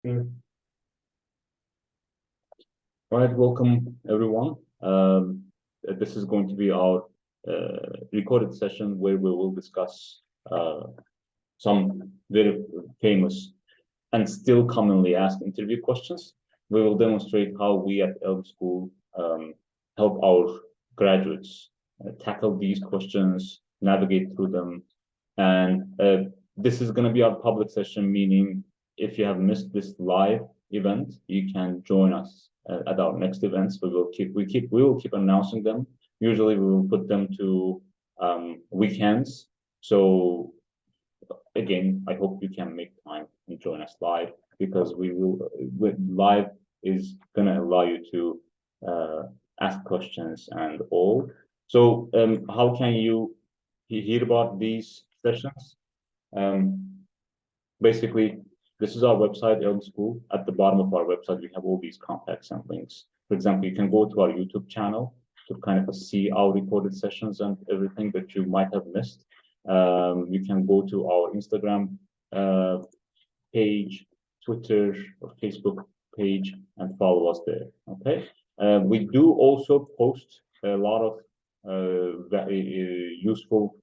All right, welcome everyone. This is going to be our recorded session where we will discuss some very famous and still commonly asked interview questions. We will demonstrate how we at ELM School help our graduates tackle these questions, navigate through them. And this is going to be our public session, meaning if you have missed this live event, you can join us at our next events. We will keep announcing them. Usually we will put them to weekends. So again, I hope you can make time and join us live, because live is going to allow you to ask questions and all. So how can you hear about these sessions? Basically, this is our website, ELM School. At the bottom of our website, we have all these contacts and links. For example, you can go to our YouTube channel to kind of see our recorded sessions and everything that you might have missed. You can go to our Instagram page, Twitter or Facebook page, and follow us there. Okay. We do also post a lot of very useful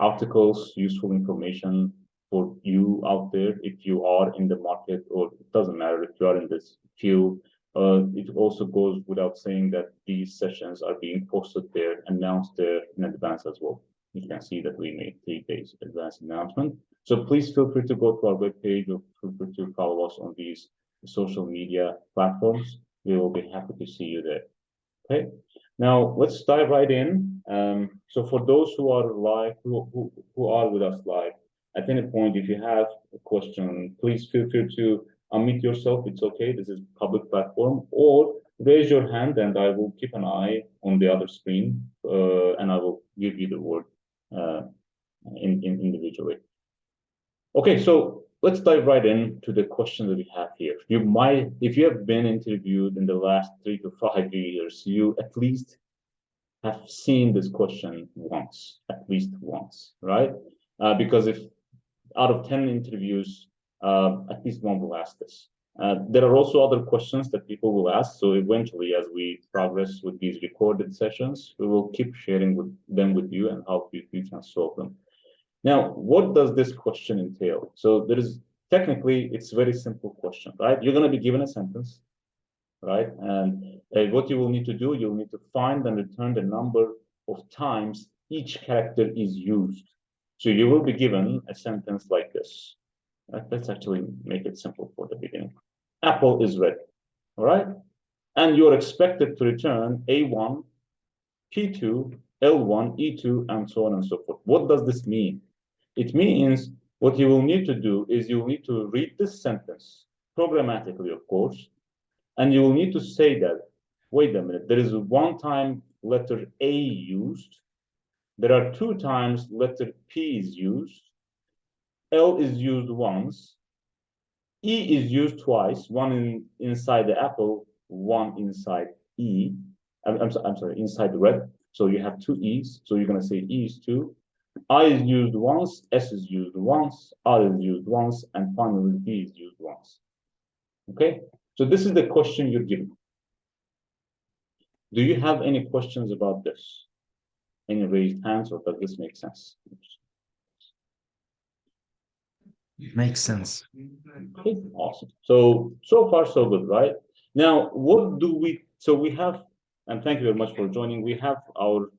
articles, useful information for you out there if you are in the market, or it doesn't matter if you are in this field. It also goes without saying that these sessions are being posted there, announced there in advance as well. You can see that we made 3 days advance announcement. So please feel free to go to our webpage, or feel free to follow us on these social media platforms. We will be happy to see you there. Okay. Now let's dive right in. So for those who are live, who are with us live, at any point, if you have a question, please feel free to unmute yourself. It's okay. This is a public platform. Or raise your hand, and I will keep an eye on the other screen, and I will give you the word individually. Okay, so let's dive right into the question that we have here. You might, if you have been interviewed in the last 3 to 5 years, you at least have seen this question once, at least once, right? Because if out of 10 interviews, at least one will ask this. There are also other questions that people will ask. So eventually, as we progress with these recorded sessions, we will keep sharing them with you and how you can solve them. Now, what does this question entail? So there is technically, it's a very simple question, right? You're going to be given a sentence, right? And what you will need to do, you'll need to find and return the number of times each character is used. So you will be given a sentence like this. Let's actually make it simple for the beginning. Apple is red, all right? And you're expected to return A1, P2, L1, E2, and so on and so forth. What does this mean? It means what you will need to do is you will need to read this sentence programmatically, of course, and you will need to say that, wait a minute, there is one time letter A used, there are 2 times letter P is used, L is used once, E is used twice, one inside the apple, one inside E. I'm sorry, inside the red. So you have 2 E's. So you're going to say E is 2. I is used once, S is used once, R is used once, and finally D is used once. Okay? So this is the question you're given. Do you have any questions about this? Any raised hands, or does this make sense? Makes sense. Okay, awesome. So far so good, right? Now, what do we, so we have, and thank you very much for joining, we have our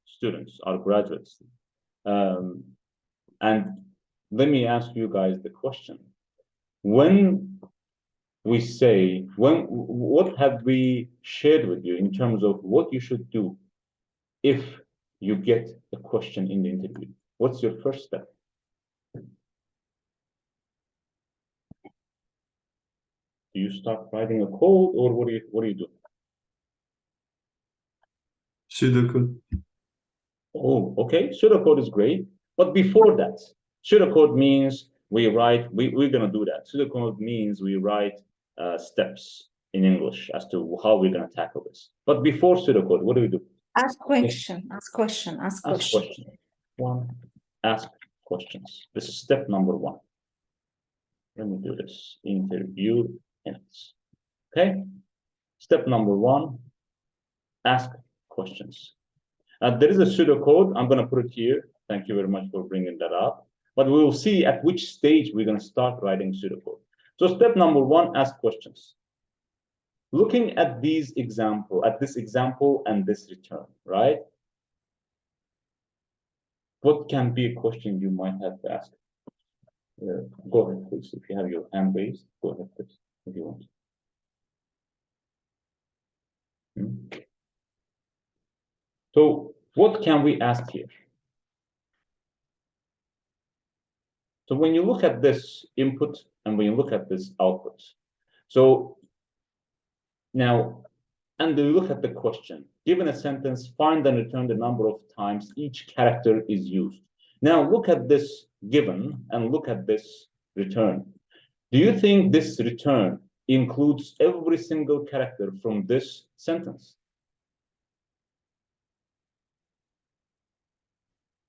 students, our graduates. And let me ask you guys the question. When we say, what have we shared with you in terms of what you should do if you get a question in the interview? What's your first step? Do you start writing a code, or what do you do? Pseudocode. Oh, okay. Pseudocode is great. But before that, pseudocode means we write, we're going to do that. Pseudocode means we write steps in English as to how we're going to tackle this. But before pseudocode, what do we do? Ask question, ask question, ask question. Ask questions. Ask questions. This is step number 1. Let me do this. Interview ints. Okay. Step number one, ask questions. There is a pseudocode. I'm going to put it here. Thank you very much for bringing that up. But we will see at which stage we're going to start writing pseudocode. So step number one, ask questions. Looking at this example and this return, right? What can be a question you might have to ask? Go ahead, please. If you have your hand raised, go ahead, please, if you want. So what can we ask here? So when you look at this input and when you look at this output, so now, and you look at the question, given a sentence, find and return the number of times each character is used. Now look at this given and look at this return. Do you think this return includes every single character from this sentence?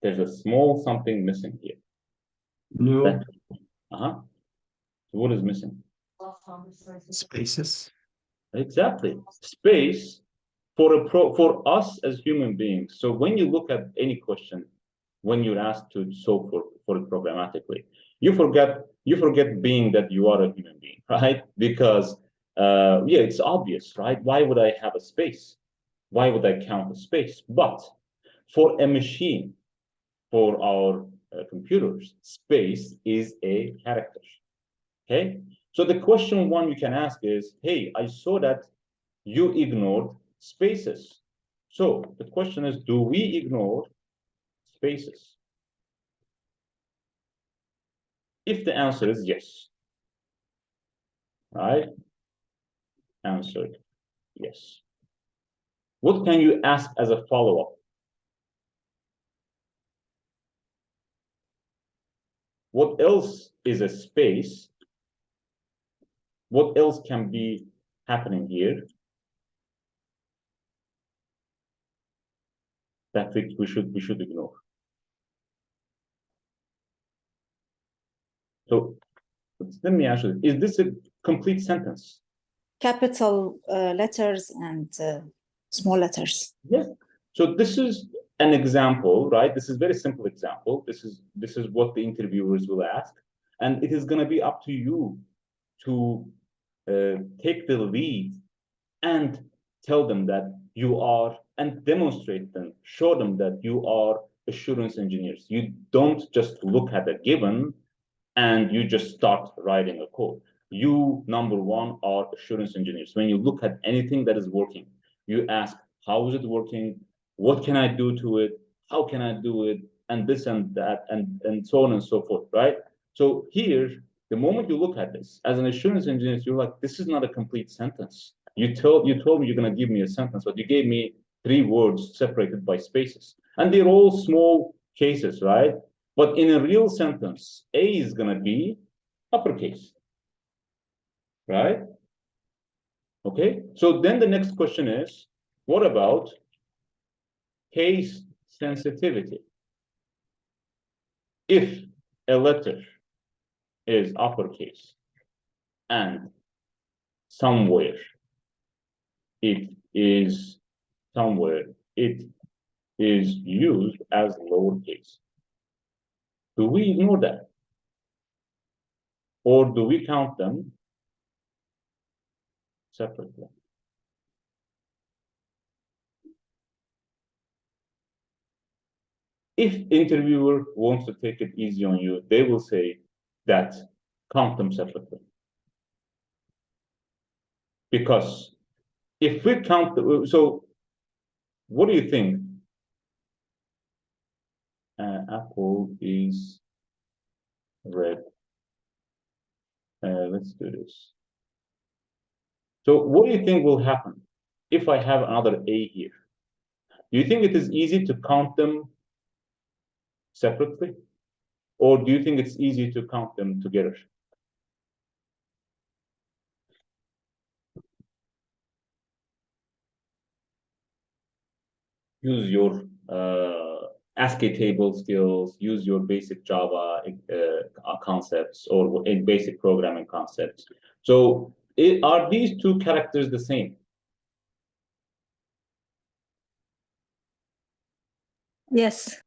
There's a small something missing here. No. So what is missing? Spaces. Exactly. Space for us as human beings. So when you look at any question, when you're asked to solve for it programmatically, you forget being that you are a human being, right? Because yeah, it's obvious, right? Why would I have a space? Why would I count a space? But for a machine, for our computers, space is a character. Okay. So the question one you can ask is, hey, I saw that you ignored spaces. So the question is, do we ignore spaces? If the answer is yes, right? Answer yes. What can you ask as a follow-up? What else is a space? What else can be happening here that we should ignore? So let me ask you, is this a complete sentence? Capital letters and small letters. Yes. So this is an example, right? This is a very simple example. This is what the interviewers will ask. And it is going to be up to you to take the lead and tell them that you are, and demonstrate them, show them that you are assurance engineers. You don't just look at a given and you just start writing a code. You, number one, are assurance engineers. When you look at anything that is working, you ask, how is it working? What can I do to it? How can I do it? And this and that, and so on and so forth, right? So here, the moment you look at this, as an assurance engineer, you're like, this is not a complete sentence. You told me you're going to give me a sentence, but you gave me 3 words separated by spaces. And they're all small cases, right? But in a real sentence, A is going to be uppercase, right? Okay, so then the next question is, what about case sensitivity? If a letter is uppercase and somewhere it is used as lowercase, do we ignore that? Or do we count them separately? If interviewer wants to take it easy on you, they will say that count them separately. Because if we count, so what do you think? Apple is red. Let's do this. So what do you think will happen if I have another A here? Do you think it is easy to count them separately? Or do you think it's easy to count them together? Use your ASCII table skills, use your basic Java concepts or in basic programming concepts. So are these two characters the same? Yes.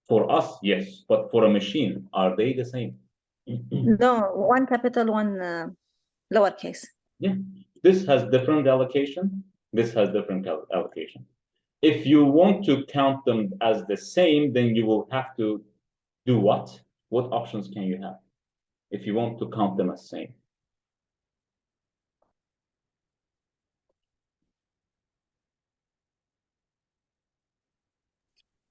For us, yes, but for a machine, are they the same? No, one capital, one lowercase. Yeah, this has different allocation. This has different allocation. If you want to count them as the same, then you will have to do what? What options can you have if you want to count them as same?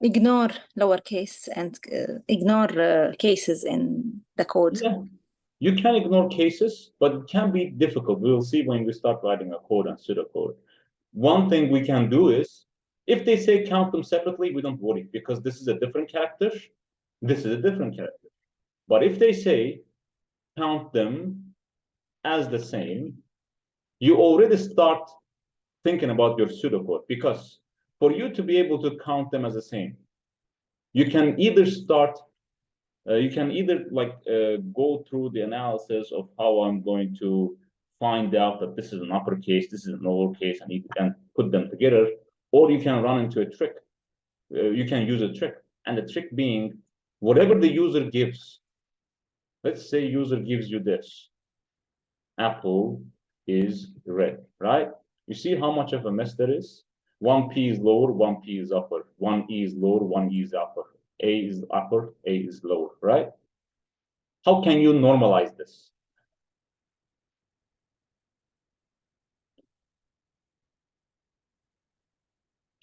Ignore lowercase and ignore cases in the code. Yeah, you can ignore cases, but it can be difficult. We'll see when we start writing a code and pseudocode. One thing we can do is, if they say count them separately, we don't worry because this is a different character. This is a different character. But if they say count them as the same, you already start thinking about your pseudocode because for you to be able to count them as the same, you can either go through the analysis of how I'm going to find out that this is an uppercase, this is an lowercase, and you can put them together, or you can run into a trick. You can use a trick, and the trick being whatever the user gives. Let's say user gives you this. Apple is red, right? You see how much of a mess there is? One P is lower, one P is upper. One E is lower, one E is upper. A is upper, A is lower, right? How can you normalize this?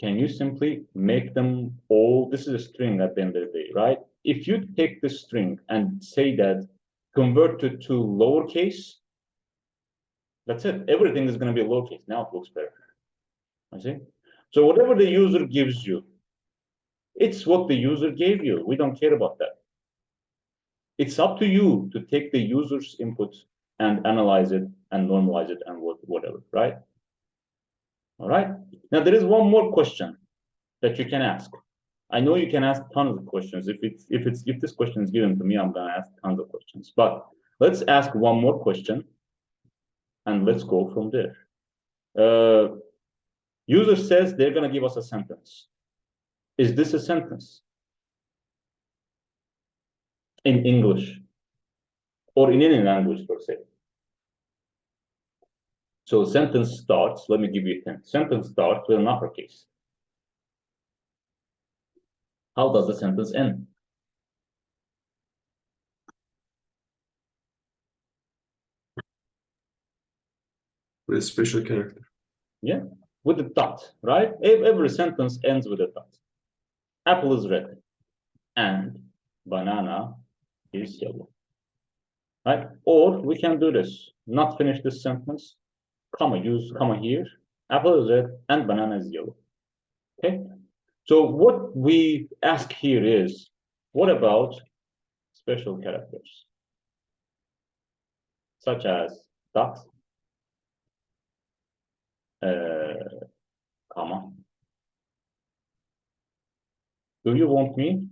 Can you simply make them all, this is a string at the end of the day, right? If you take this string and say that convert it to lowercase, that's it. Everything is going to be lowercase. Now it looks better. I see. So whatever the user gives you, it's what the user gave you. We don't care about that. It's up to you to take the user's input and analyze it and normalize it and whatever, right? All right. Now there is one more question that you can ask. I know you can ask tons of questions. If this question is given to me, I'm gonna ask tons of questions. But let's ask one more question, and let's go from there. User says they're gonna give us a sentence. Is this a sentence? In English or in any language per se. So sentence starts, let me give you a hint. Sentence starts with an uppercase. How does the sentence end? With a special character. Yeah, with a dot, right? Every sentence ends with a dot. Apple is red and banana is yellow, right? Or we can do this, not finish this sentence, use comma here, apple is red and banana is yellow, okay? So what we ask here is, what about special characters? Such as dot, comma. Do you want me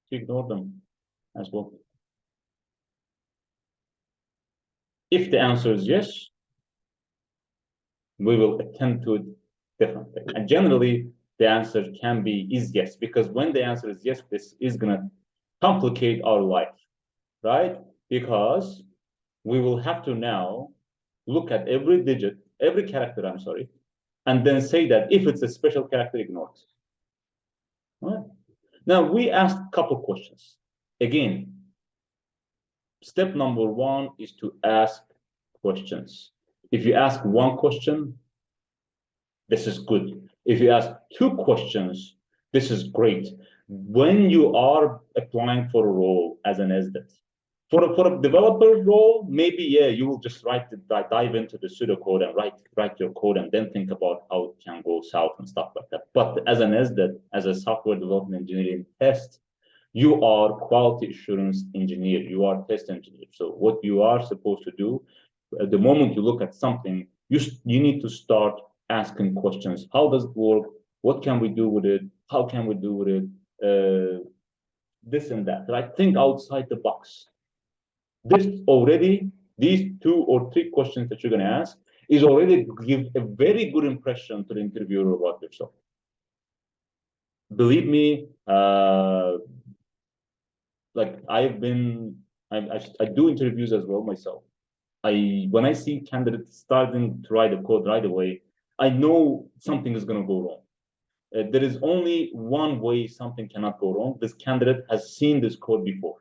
to ignore them as well? If the answer is yes, we will attend to it differently. And generally, the answer is yes, because when the answer is yes, this is gonna complicate our life, right? Because we will have to now look at every digit, every character, I'm sorry, and then say that if it's a special character, ignore it. All right? Now, we asked a couple questions. Again, step number one is to ask questions. If you ask one question, this is good. If you ask two questions, this is great. When you are applying for a role as an SDET, for a developer role, maybe, yeah, you will just dive into the pseudocode and write your code and then think about how it can go south and stuff like that. But as an SDET, as a software development engineering test, you are quality assurance engineer, you are test engineer. So what you are supposed to do, the moment you look at something, you need to start asking questions. How does it work? What can we do with it? How can we do with it? This and that, right? Think outside the box. This already, these 2 or 3 questions that you're going to ask is already give a very good impression to the interviewer about yourself. Believe me, like I do interviews as well myself. When I see candidates starting to write a code right away, I know something is going to go wrong. There is only one way something cannot go wrong. This candidate has seen this code before,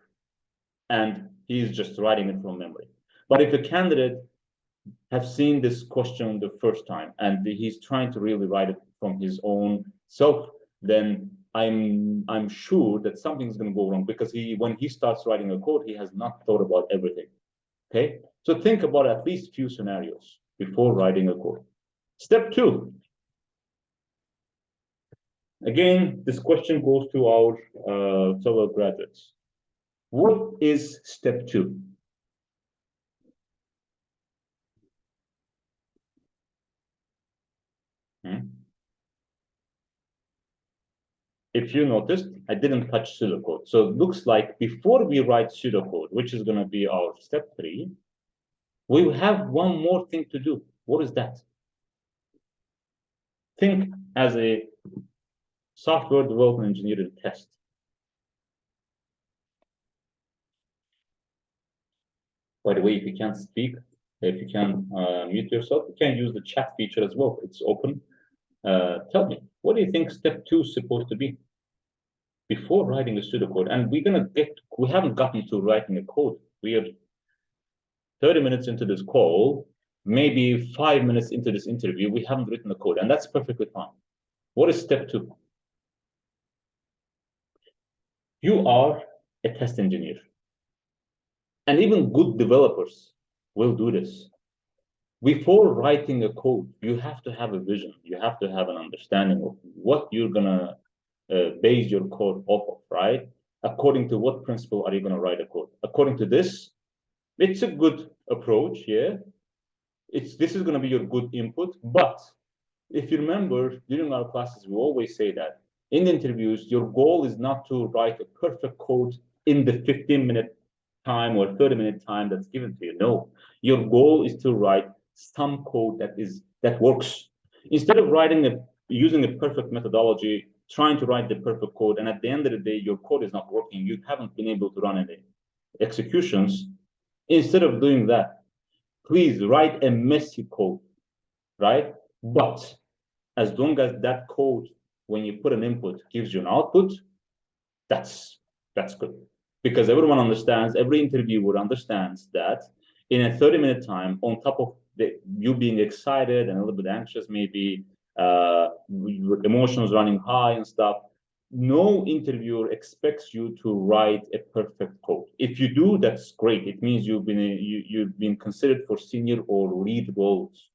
and he's just writing it from memory. But if a candidate has seen this question the first time and he's trying to really write it from his own self, then I'm sure that something's going to go wrong, because when he starts writing a code, he has not thought about everything. Okay, so think about at least few scenarios before writing a code. Step 2. Again, this question goes to our fellow graduates. What is step 2? If you noticed, I didn't touch pseudocode. So it looks like before we write pseudocode, which is going to be our step 3, we have one more thing to do. What is that? Think as a software development engineering test. By the way, if you can't speak, if you can mute yourself, you can use the chat feature as well. It's open. Tell me, what do you think step 2 is supposed to be before writing a pseudocode? And we haven't gotten to writing a code. We are 30 minutes into this call, maybe 5 minutes into this interview, we haven't written the code, and that's perfectly fine. What is step 2? You are a test engineer. And even good developers will do this. Before writing a code, you have to have a vision. You have to have an understanding of what you're going to base your code off of, right? According to what principle are you going to write a code? According to this, it's a good approach, yeah. This is going to be your good input. But if you remember, during our classes, we always say that in interviews, your goal is not to write a perfect code in the 15-minute time or 30-minute time that's given to you. No, your goal is to write some code that works. Instead of using a perfect methodology, trying to write the perfect code, and at the end of the day, your code is not working, you haven't been able to run any executions. Instead of doing that, please write a messy code, right? But as long as that code, when you put an input, gives you an output, that's good. Because everyone understands, every interviewer understands that in a 30-minute time, on top of you being excited and a little bit anxious, maybe emotions running high and stuff, no interviewer expects you to write a perfect code. If you do, that's great. It means you've been considered for senior or lead roles.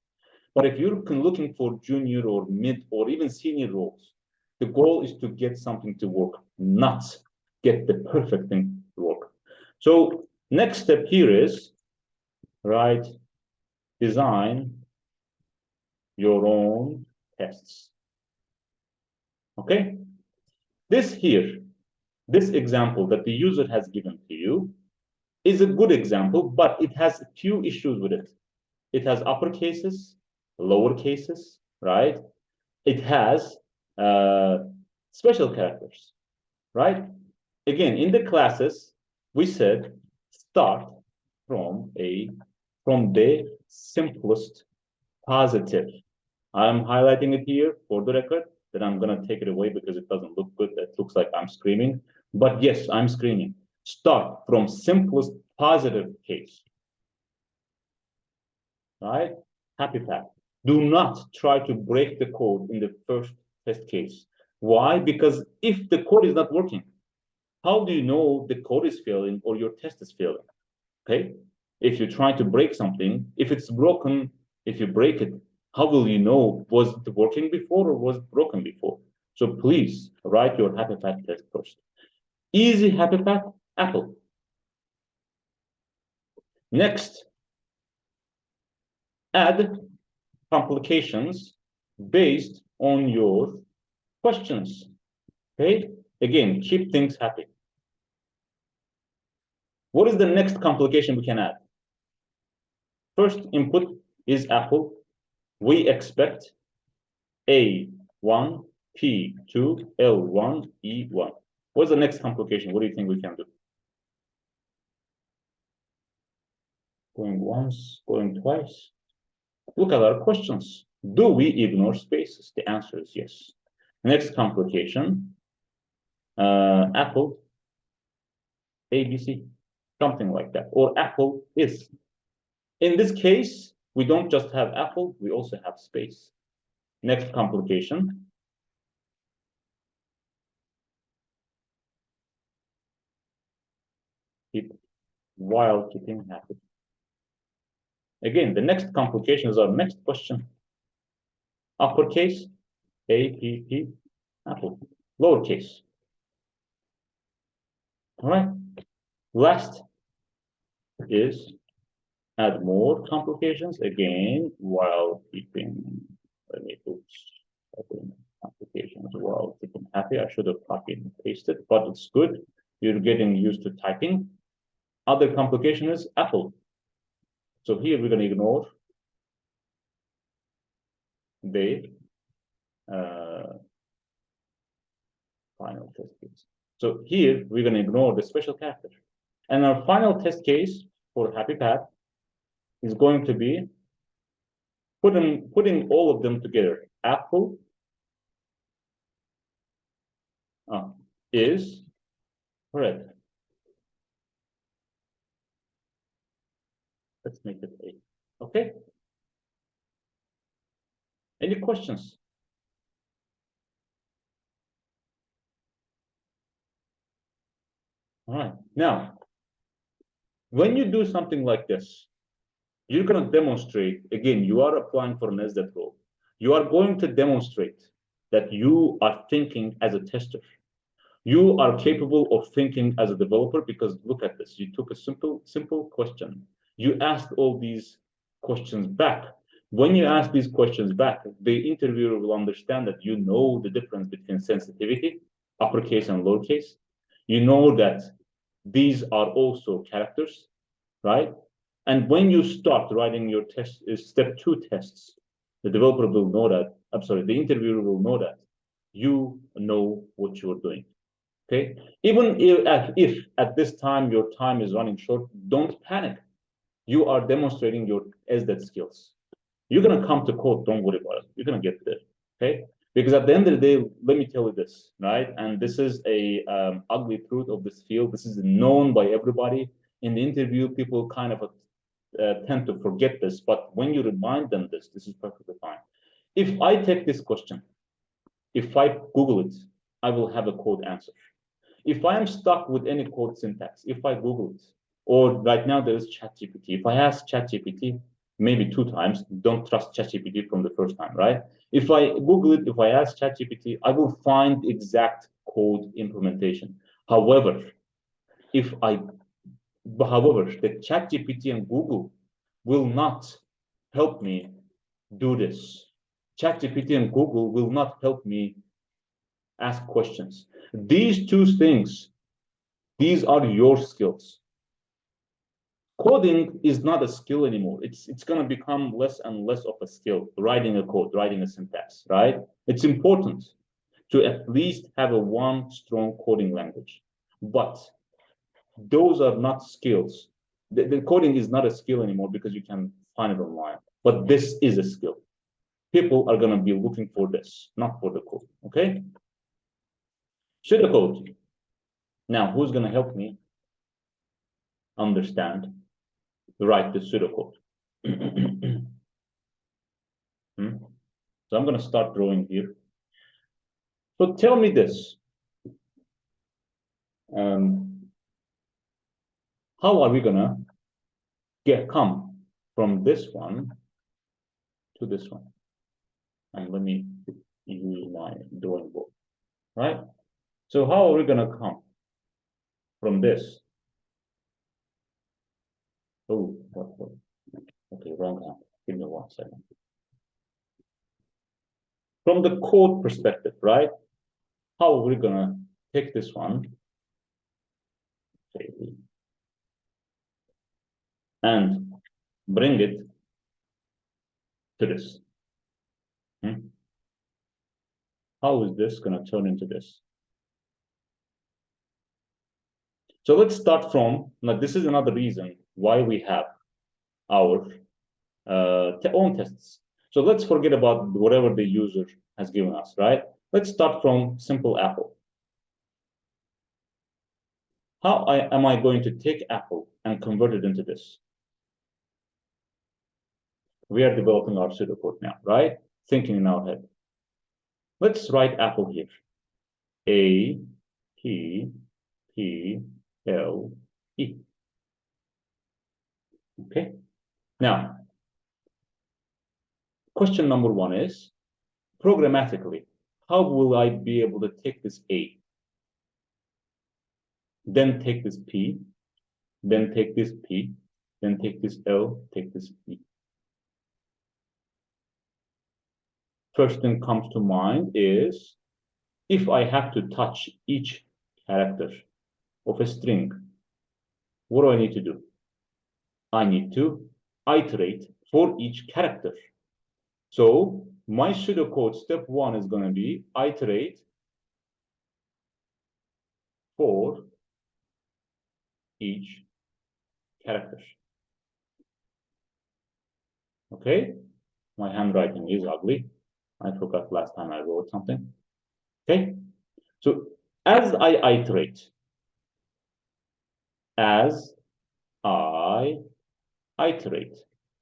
But if you're looking for junior or mid or even senior roles, the goal is to get something to work, not get the perfect thing to work. So next step here is, right, design your own tests. Okay? This example that the user has given to you is a good example, but it has a few issues with it. It has upper cases, lower cases, right? It has special characters, right? Again, in the classes, we said start from the simplest positive. I'm highlighting it here for the record, that I'm going to take it away because it doesn't look good. It looks like I'm screaming. But yes, I'm screaming. Start from simplest positive case. Right? Happy path. Do not try to break the code in the first test case. Why? Because if the code is not working, how do you know the code is failing or your test is failing? Okay? If you try to break something, if it's broken, if you break it, how will you know, was it working before or was it broken before? So please write your happy path test first. Easy happy path, Apple. Next, add complications based on your Questions. Okay, again, keep things happy. What is the next complication we can add? First input is Apple. We expect A1, P2, L1, E1. What's the next complication? What do you think we can do? Going once, going twice. Look at our questions. Do we ignore spaces? The answer is yes. Next complication, Apple, ABC, something like that, or Apple is. In this case, we don't just have Apple, we also have space. Next complication, keep while keeping happy. Again, the next complication is our next question. Uppercase, A-P-P, Apple. Lowercase. All right. Last is add more complications again while keeping, let me put complications while keeping happy. I should have copied and pasted, but it's good. You're getting used to typing. Other complication is Apple. So here we're going to ignore the final test case. So here we're going to ignore the special character. And our final test case for Happy Path is going to be putting all of them together. Apple is red. Let's make it 8. Okay. Any questions? All right. Now, when you do something like this, you're going to demonstrate, again, you are applying for an SDET role. You are going to demonstrate that you are thinking as a tester. You are capable of thinking as a developer, because look at this. You took a simple question. You asked all these questions back. When you ask these questions back, the interviewer will understand that you know the difference between sensitivity, uppercase and lowercase. You know that these are also characters, right? And when you start writing your test, step 2 tests, the developer will know that, the interviewer will know that you know what you're doing. Okay, even if at this time your time is running short, don't panic. You are demonstrating your SDET skills. You're going to come to code, don't worry about it. You're going to get there, okay? Because at the end of the day, let me tell you this, right? And this is a ugly truth of this field. This is known by everybody. In the interview, people kind of tend to forget this, but when you remind them this is perfectly fine. If I take this question, if I Google it, I will have a code answer. If I am stuck with any code syntax, if I Google it, or right now there is ChatGPT, if I ask ChatGPT maybe 2 times, don't trust ChatGPT from the first time, right? If I Google it, if I ask ChatGPT, I will find exact code implementation. However, the ChatGPT and Google will not help me do this. ChatGPT and Google will not help me ask questions. These 2 things, these are your skills. Coding is not a skill anymore. It's going to become less and less of a skill, writing a code, writing a syntax, right? It's important to at least have one strong coding language. But those are not skills. The coding is not a skill anymore because you can find it online. But this is a skill. People are going to be looking for this, not for the code, okay? Pseudocode. Now, who's going to help me understand, write the pseudocode? So I'm going to start drawing here. So tell me this. How are we going to come from this one to this one? And let me use my drawing board, right? So how are we going to come from this? Oh, what? Okay, wrong hand. Give me 1 second. From the code perspective, right? how are we gonna take this one and bring it to this? How is this gonna turn into this? So let's start from, now this is another reason why we have our own tests. So let's forget about whatever the user has given us, right? Let's start from simple Apple. How am I going to take Apple and convert it into this? We are developing our pseudocode now, right? Thinking in our head. Let's write Apple here. A, P, P, L, E. Okay. Now, question number one is, programmatically, how will I be able to take this A, then take this P, then take this P, then take this L, take this E? First thing comes to mind is, if I have to touch each character of a string, what do I need to do? I need to iterate for each character. So my pseudocode step one is going to be iterate for each character. Okay, my handwriting is ugly. I forgot last time I wrote something. Okay, so as I iterate,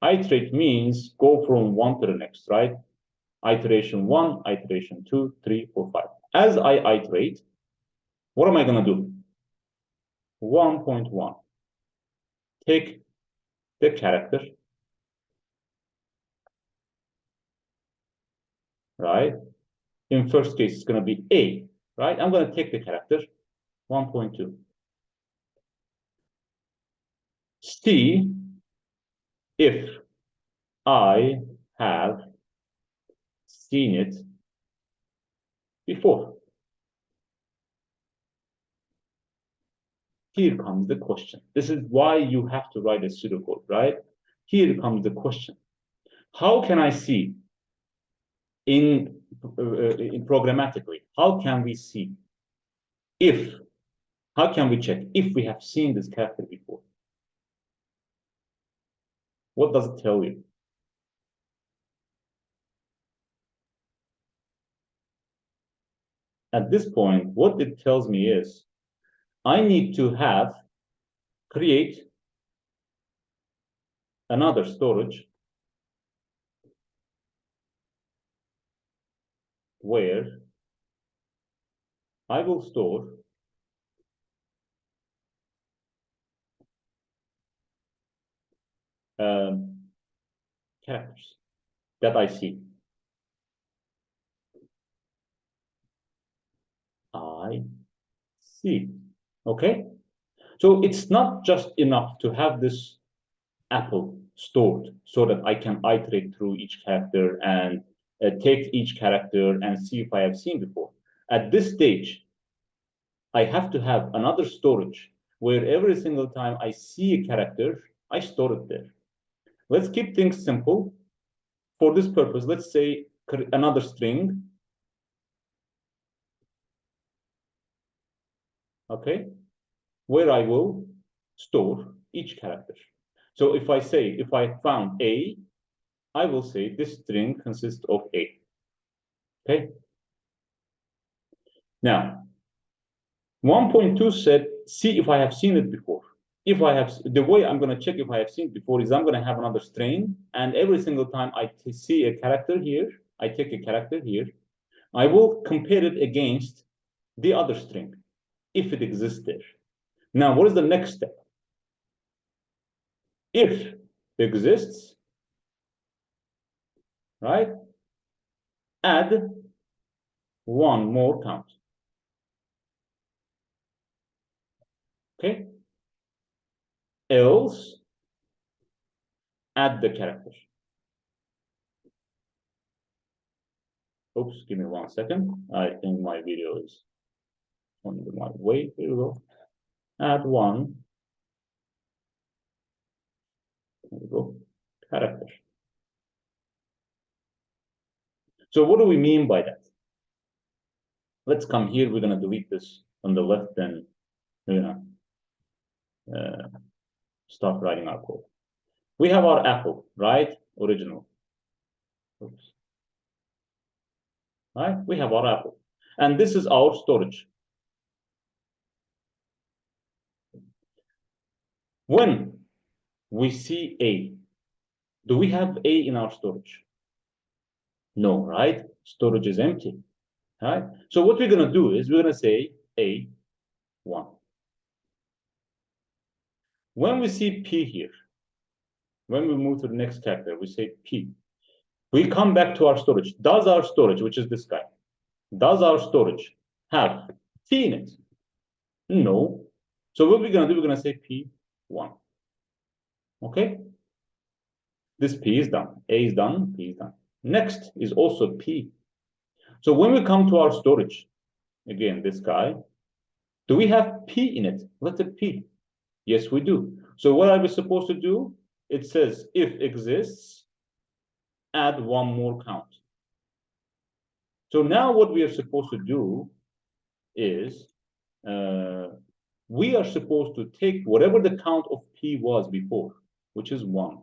iterate means go from one to the next, right? Iteration 1, iteration 2, 3, 4, 5. As I iterate, what am I going to do? 1.1. Take the character, right? In first case, it's going to be A, right? I'm going to take the character, 1.2. See if I have seen it before. Here comes the question. This is why you have to write a pseudocode, right? Here comes the question. How can I see in programmatically, how can we see if, how can we check if we have seen this character before? What does it tell you? At this point, what it tells me is I need to create another storage where I will store characters that I see. I see. Okay? So it's not just enough to have this Apple stored so that I can iterate through each character and take each character and see if I have seen before. At this stage, I have to have another storage where every single time I see a character, I store it there. Let's keep things simple. For this purpose, let's say another string. Okay, where I will store each character. So if I say, if I found A, I will say this string consists of A. Okay. Now, 1.2 said, see if I have seen it before. If I have, the way I'm going to check if I have seen it before is I'm going to have another string, and every single time I see a character here, I take a character here, I will compare it against the other string, if it exists there. Now, what is the next step? If it exists, right, add one more count. Okay? Else, add the character. Oops, give me 1 second. I think my video is on my way. Here we go. Add one. There we go. Character. So what do we mean by that? Let's come here. We're going to delete this on the left, then start writing our code. We have our apple, right? Original. Oops. Right? We have our apple. And this is our storage. When we see A, do we have A in our storage? No, right? Storage is empty, right? So what we're going to do is we're going to say A1. When we see P here, when we move to the next character, we say P. We come back to our storage. Does our storage, which is this guy, does our storage have P in it? No. So what we're going to do, we're going to say P1. Okay? This P is done. A is done, P is done. Next is also P. So when we come to our storage, again, this guy, do we have P in it? Letter P. Yes, we do. So what are we supposed to do? It says if exists, add one more count. So now what we are supposed to do is we are supposed to take whatever the count of P was before, which is 1.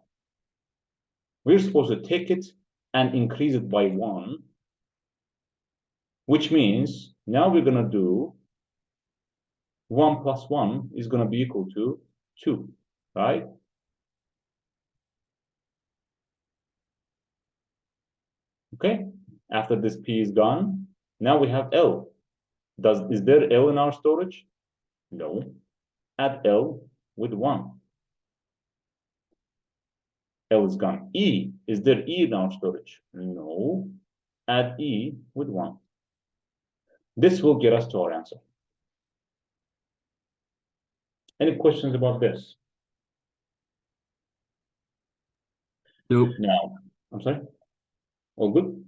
We're supposed to take it and increase it by 1, which means now we're going to do 1 plus 1 is going to be equal to 2, right? Okay, after this P is gone, now we have L. Is there L in our storage? No. Add L with 1. L is gone. E, is there E in our storage? No. Add E with 1. This will get us to our answer. Any questions about this? Nope. Now, I'm sorry? All good?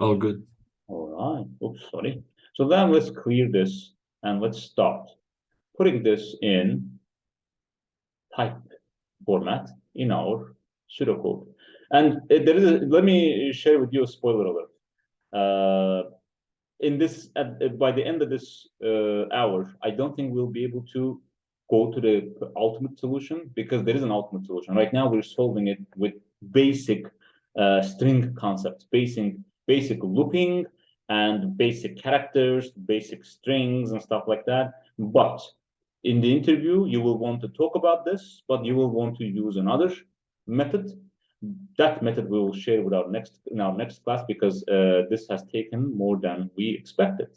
All good. All right. Oops, sorry. So then let's clear this and let's start putting this in type format in our pseudocode. And there is let me share with you a spoiler alert. In this, by the end of this hour, I don't think we'll be able to go to the ultimate solution because there is an ultimate solution. Right now, we're solving it with basic string concepts, basic looping and basic characters, basic strings and stuff like that. But in the interview, you will want to talk about this, but you will want to use another method. That method we will share with in our next class because this has taken more than we expected.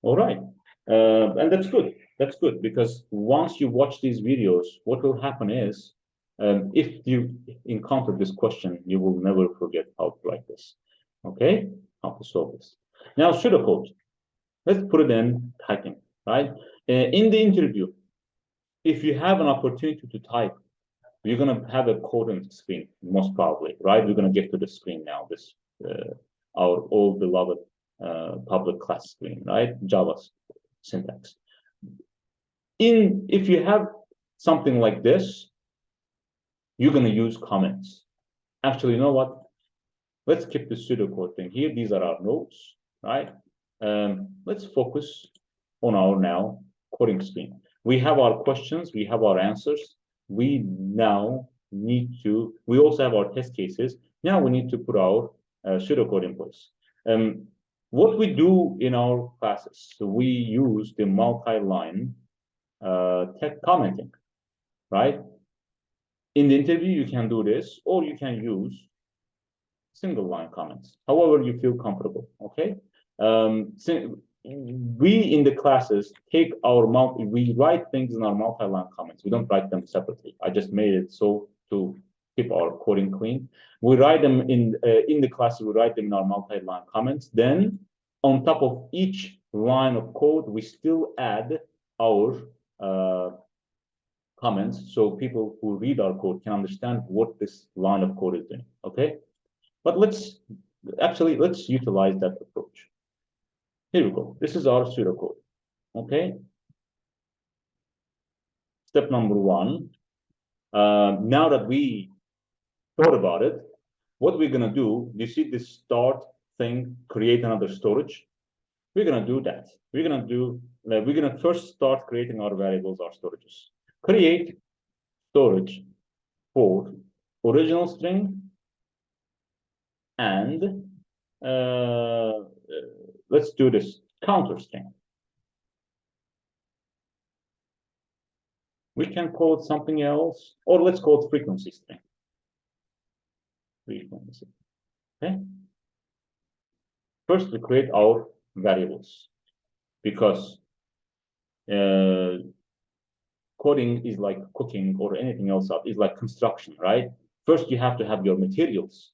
All right, and that's good. That's good because once you watch these videos, what will happen is if you encounter this question, you will never forget how to write this. Okay, how to solve this. Now, pseudocode. Let's put it in typing. Right, in the interview, if you have an opportunity to type, you're going to have a code on the screen, most probably, right? We're going to get to the screen now, this our old beloved public class screen, right? Java syntax. If you have something like this, you're going to use comments. Actually, you know what? Let's keep the pseudocode thing here. These are our notes, right? Let's focus on our now coding screen. We have our questions, we have our answers. We now need to, we also have our test cases. Now we need to put our pseudocode in place. What we do in our classes, so we use the multi-line text commenting, right? In the interview, you can do this, or you can use single line comments, however you feel comfortable, okay? We in the classes take our we write things in our multi-line comments. We don't write them separately. I just made it so to keep our coding clean. We write them in the classes. We write them in our multi-line comments. Then on top of each line of code, we still add our comments so people who read our code can understand what this line of code is doing. Okay, but let's actually, let's utilize that approach. Here we go. This is our pseudocode. Okay. Step number one. Now that we thought about it, what we're gonna do, you see this start thing, create another storage. We're gonna do that. We're gonna first start creating our variables, our storages. Create storage for original string and let's do this counter string. We can call it something else, or let's call it frequency string. Frequency. Okay. First, we create our variables because coding is like cooking or anything else. It's like construction, right? First, you have to have your materials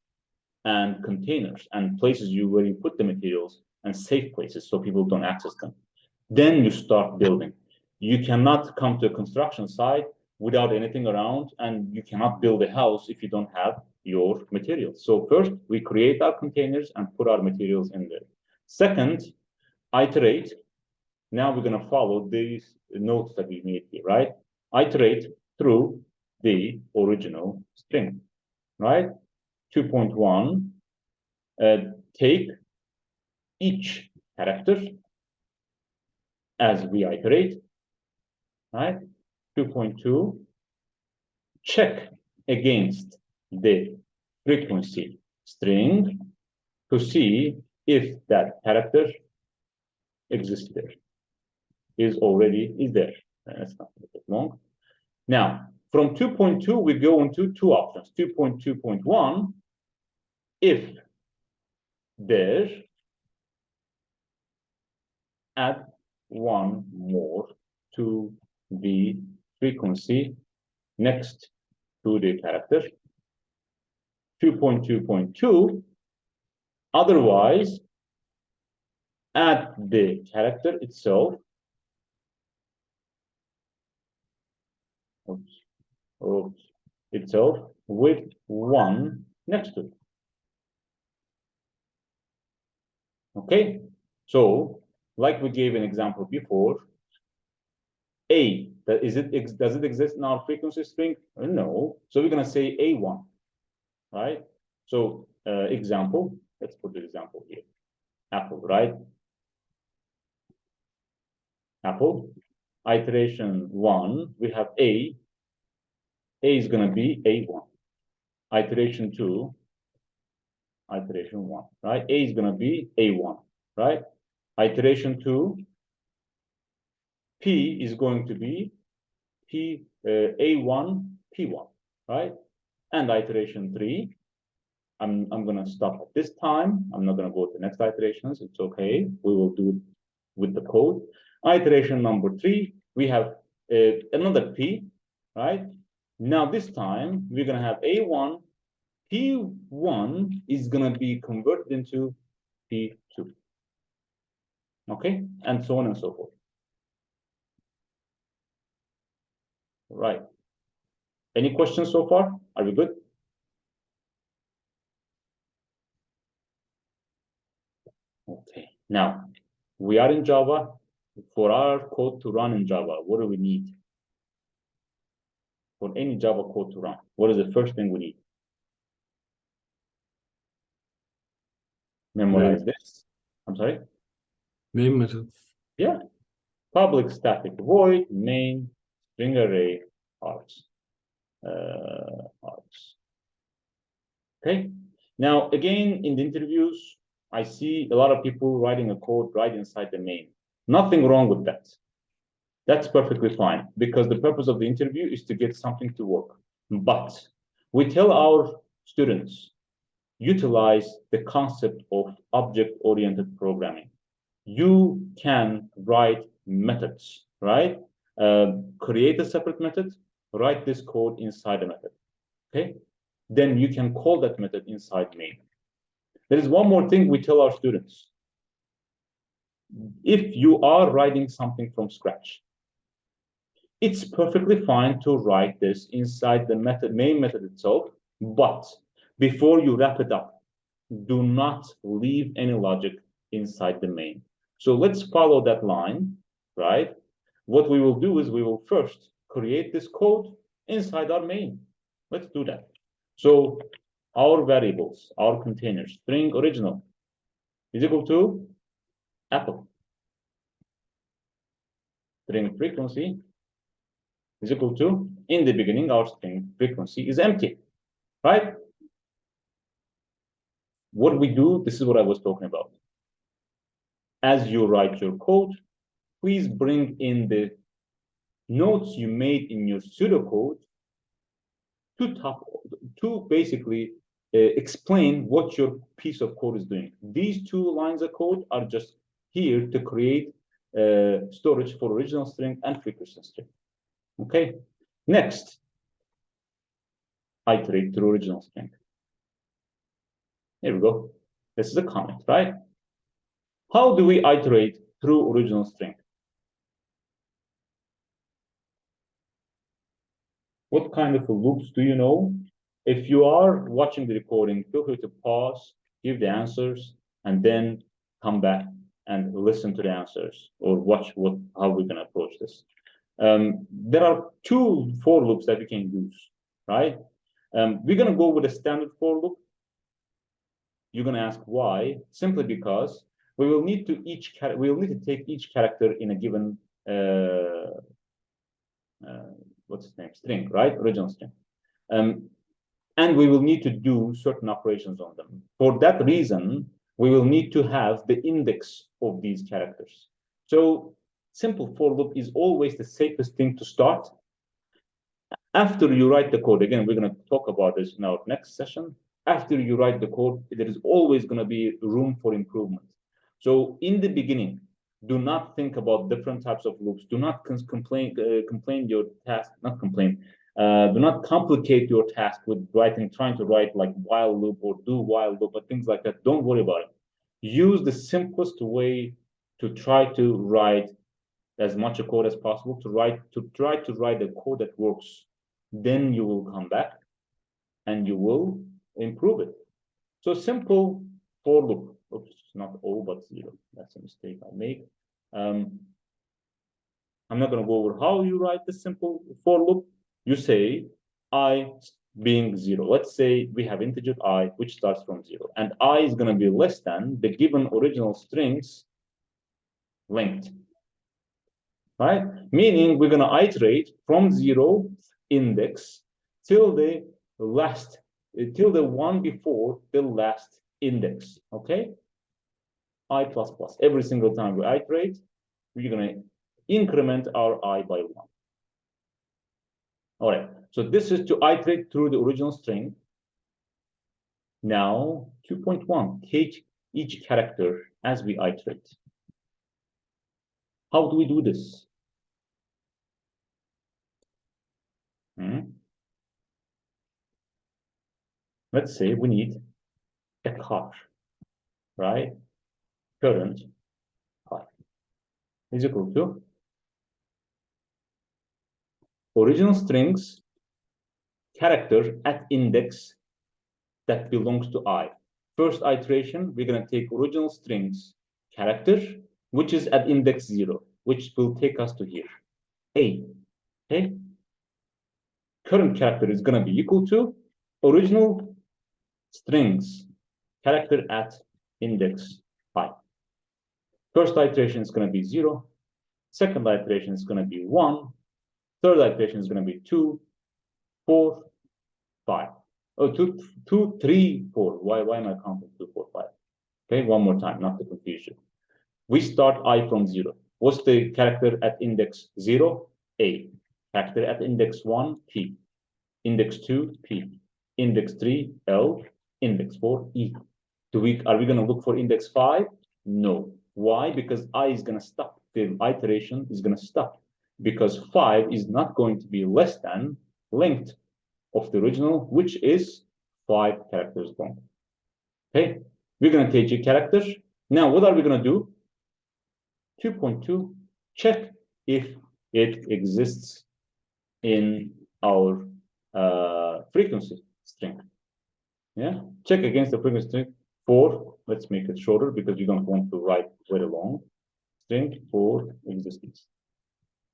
and containers and places where you put the materials and safe places so people don't access them. Then you start building. You cannot come to a construction site without anything around, and you cannot build a house if you don't have your materials. So first, we create our containers and put our materials in there. Second, iterate. Now we're going to follow these notes that we made here, right? Iterate through the original string, right? 2.1, take each character as we iterate, right? 2.2, check against the frequency string to see if that character exists there, is there. That's not a bit long. Now, from 2.2, we go into two options. 2.2.1, if there, add one more to the frequency next to the character. 2.2.2, otherwise, add the character itself. Itself with one next to it. Okay, so like we gave an example before, does it exist in our frequency string? No. So we're going to say A1, right? So example, let's put the example here. Apple, right? Apple, iteration 1, we have A is going to be A1. Iteration 2, iteration 1, right? A is going to be A1, right? Iteration 2, P is going to be A1, P1, right? And iteration 3, I'm going to stop at this time. I'm not going to go to the next iterations. It's okay. We will do it with the code. Iteration number 3, we have another P, right? Now this time, we're going to have A1, P1 is going to be converted into P2. Okay, and so on and so forth. Right. Any questions so far? Are we good? Okay, now we are in Java. For our code to run in Java, what do we need? For any Java code to run, what is the first thing we need? Memorize this. I'm sorry? Main method. Yeah. Public static void main string array args. Okay. Now, again, in the interviews, I see a lot of people writing a code right inside the main. Nothing wrong with that. That's perfectly fine because the purpose of the interview is to get something to work. But we tell our students, utilize the concept of object-oriented programming. You can write methods, right? Create a separate method, write this code inside a method, okay? Then you can call that method inside main. There is one more thing we tell our students. If you are writing something from scratch, it's perfectly fine to write this inside the main method itself, but before you wrap it up, do not leave any logic inside the main. So let's follow that line, right? What we will do is we will first create this code inside our main. Let's do that. So our variables, our containers, string original is equal to apple. String frequency is equal to, in the beginning, our string frequency is empty, right? What we do, this is what I was talking about. As you write your code, please bring in the notes you made in your pseudocode to basically explain what your piece of code is doing. These two lines of code are just here to create storage for original string and frequency string. Okay, next, iterate through original string. Here we go. This is a comment, right? How do we iterate through original string? What kind of loops do you know? If you are watching the recording, feel free to pause, give the answers, and then come back and listen to the answers or watch how we're going to approach this. There are two for loops that we can use, right? We're going to go with a standard for loop. You're going to ask why? Simply because we will need to take each character in a given what's its name? String, right? Original string. And we will need to do certain operations on them. For that reason, we will need to have the index of these characters. So simple for loop is always the safest thing to start. After you write the code, again, we're going to talk about this in our next session. After you write the code, there is always going to be room for improvement. So in the beginning, do not think about different types of loops. Do not complain your task, not complain. Do not complicate your task with trying to write like while loop or do while loop or things like that. Don't worry about it. Use the simplest way to try to write as much a code as possible to try to write a code that works. Then you will come back and you will improve it. So simple for loop. Oops, not O, but 0. That's a mistake I made. I'm not going to go over how you write the simple for loop. You say I being 0. Let's say we have integer I, which starts from 0. And I is going to be less than the given original string's length. Right? Meaning we're going to iterate from 0 index till the one before the last index. Okay? I++. Every single time we iterate, we're going to increment our I by 1. All right. So this is to iterate through the original string. Now, 2.1, take each character as we iterate. How do we do this? Let's say we need a car, right? Current car is equal to original strings character at index that belongs to I. First iteration, we're going to take original strings character, which is at index 0, which will take us to here, A. Okay? Current character is going to be equal to original strings character at index 5. First iteration is going to be 0. Second iteration is going to be 1. Third iteration is going to be 2, 4, 5. Oh, 2, 3, 4. Why am I counting 2, 4, 5? Okay, one more time, not to confuse you. We start I from 0. What's the character at index 0? A. Character at index 1, P. Index 2, P. Index 3, L. Index 4, E. Are we going to look for index 5? No. Why? Because I is going to stop. The iteration is going to stop. Because 5 is not going to be less than length of the original, which is 5 characters long. Okay, we're going to take a character. Now, what are we going to do? 2.2, check if it exists in our frequency string. Yeah, check against the frequency string. for, let's make it shorter because you don't want to write very long, string for existence,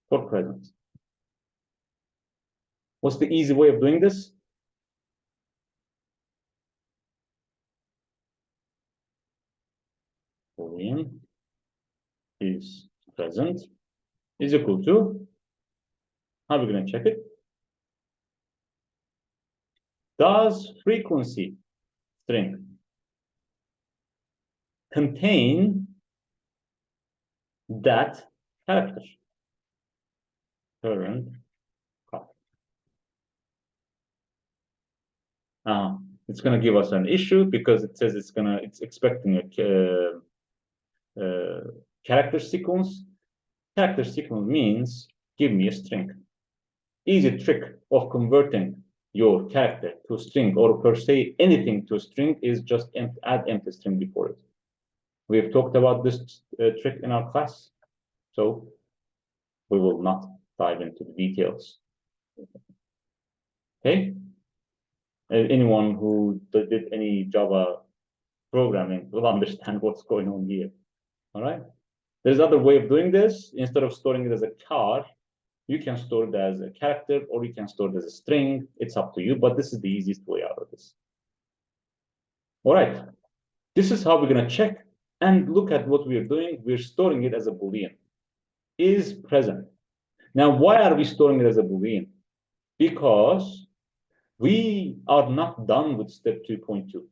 for present. What's the easy way of doing this? Boolean is present is equal to, how are we going to check it? Does frequency string contain that character? Current copy. It's going to give us an issue because it says it's expecting a character sequence. Character sequence means give me a string. Easy trick of converting your character to a string or per se anything to a string is just add empty string before it. We have talked about this trick in our class, so we will not dive into the details. Okay? Anyone who did any Java programming will understand what's going on here. All right? There's another way of doing this. Instead of storing it as a char, you can store it as a character or you can store it as a string. It's up to you, but this is the easiest way out of this. All right. This is how we're going to check and look at what we're doing. We're storing it as a Boolean. Is present. Now, why are we storing it as a Boolean? Because we are not done with step 2.2.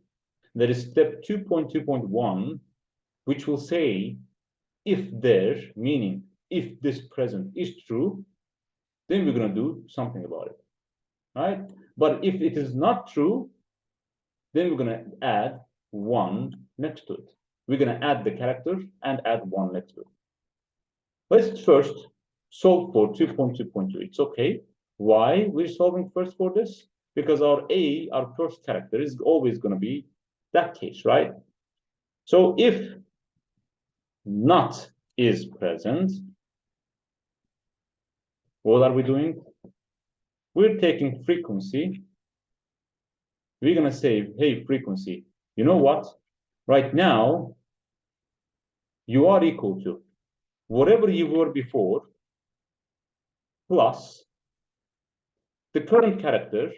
There is step 2.2.1, which will say if there, meaning if this present is true, then we're going to do something about it, right? But if it is not true, then we're going to add one next to it. We're going to add the character and add one next to it. Let's first solve for 2.2.2. It's okay. Why we're solving first for this? Because our first character, is always going to be that case, right? So if not is present, what are we doing? We're taking frequency. We're going to say, hey, frequency, you know what? Right now, you are equal to whatever you were before plus the current character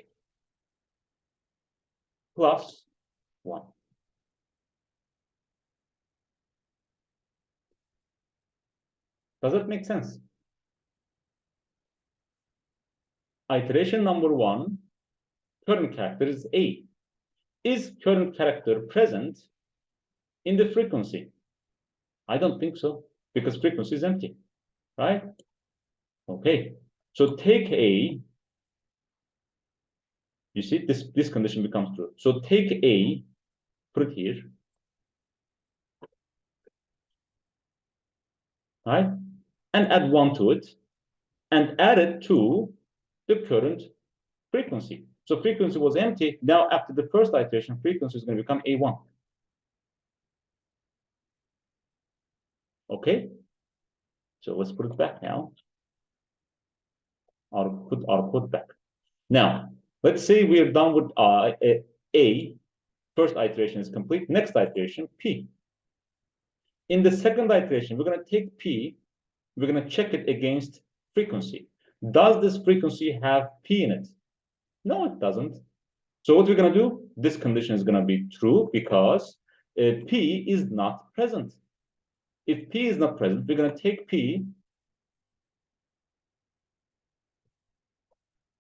plus 1. Does that make sense? Iteration number 1, current character is A. Is current character present in the frequency? I don't think so, because frequency is empty, right? Okay, so take A. You see, this condition becomes true. So take A, put it here, right? And add 1 to it, and add it to the current frequency. So frequency was empty. Now, after the first iteration, frequency is going to become A1. Okay? So let's put it back now. I'll put our code back. Now, let's say we are done with A. First iteration is complete. Next iteration, P. In the second iteration, we're going to take P. We're going to check it against frequency. Does this frequency have P in it? No, it doesn't. So what we're going to do, this condition is going to be true because P is not present. If P is not present, we're going to take P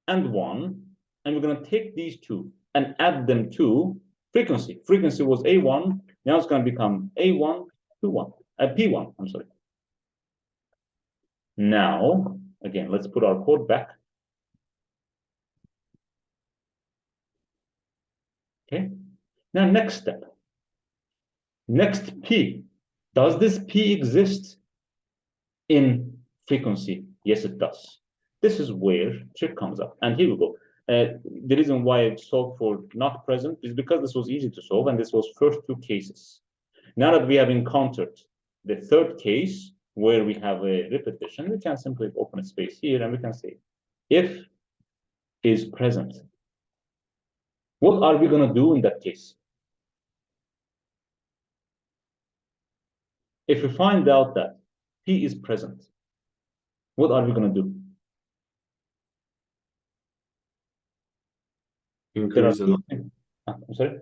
and 1, and we're going to take these two and add them to frequency. Frequency was A1, now it's going to become A1, P1, I'm sorry. Now, again, let's put our code back. Okay, now next step. Next P. Does this P exist in frequency? Yes, it does. This is where trick comes up. And here we go. The reason why I solved for not present is because this was easy to solve, and this was first 2 cases. Now that we have encountered the third case, where we have a repetition, we can simply open a space here, and we can say, if is present. What are we going to do in that case? if we find out that P is present, what are we going to do? Increase the I'm sorry?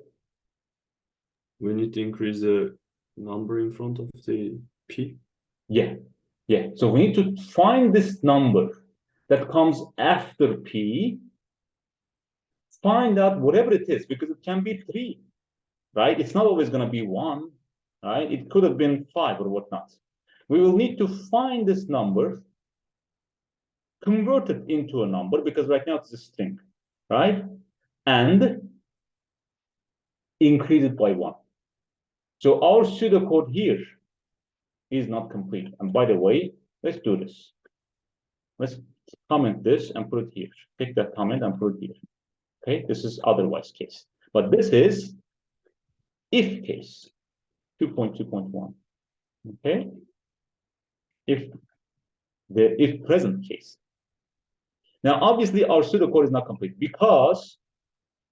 We need to increase the number in front of the P. Yeah. So we need to find this number that comes after P, find out whatever it is, because it can be 3, right? It's not always going to be 1, right? It could have been 5 or whatnot. We will need to find this number, convert it into a number, because right now it's a string, right? And increase it by 1. So our pseudocode here is not complete. And by the way, let's do this. Let's comment this and put it here. Take that comment and put it here. Okay, this is otherwise case. But this is if case 2.2.1. Okay, if present case. Now, obviously, our pseudocode is not complete because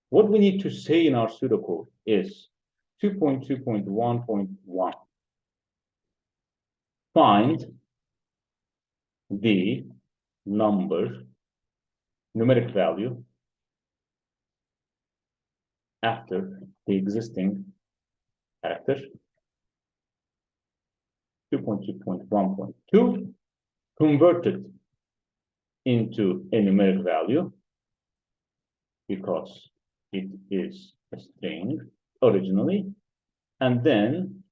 what we need to say in our pseudocode is 2.2.1.1. Find the numeric value after the existing character. 2.2.1.2 converted into a numeric value because it is a string originally, and then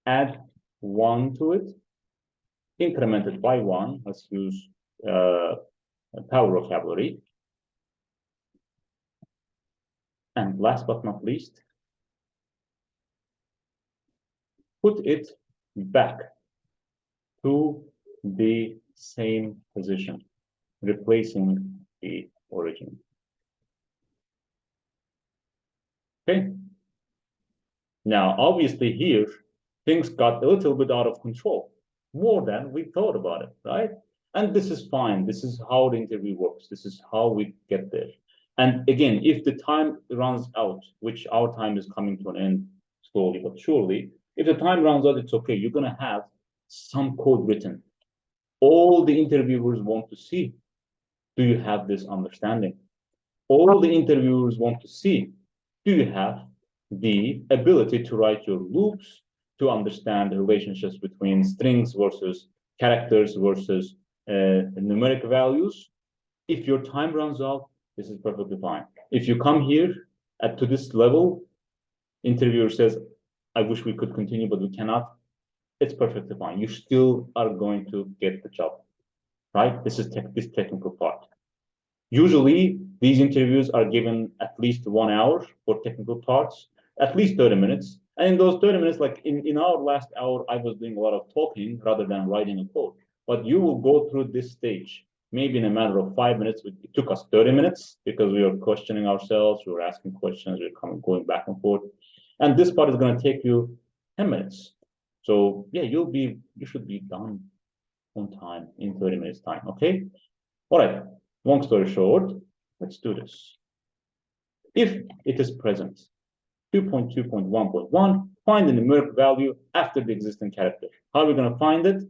add 1 to it, increment it by 1. Let's use power vocabulary. And last but not least, put it back to the same position, replacing the origin. Okay. Now, obviously here, things got a little bit out of control, more than we thought about it, right? And this is fine. This is how the interview works. This is how we get there. And again, if the time runs out, which our time is coming to an end slowly but surely, if the time runs out, it's okay. You're going to have some code written. All the interviewers want to see, do you have this understanding? All the interviewers want to see, do you have the ability to write your loops, to understand the relationships between strings versus characters versus numeric values? If your time runs out, this is perfectly fine. If you come here to this level, interviewer says, I wish we could continue, but we cannot. It's perfectly fine. You still are going to get the job, right? This is this technical part. Usually, these interviews are given at least 1 hour for technical parts, at least 30 minutes. And in those 30 minutes, like in our last hour, I was doing a lot of talking rather than writing a code. But you will go through this stage, maybe in a matter of 5 minutes. It took us 30 minutes because we were questioning ourselves, we were asking questions, we were going back and forth. And this part is going to take you 10 minutes. So yeah, you should be done on time in 30 minutes time, okay? All right, long story short, let's do this. If it is present, 2.2.1.1, find the numeric value after the existing character. How are we going to find it?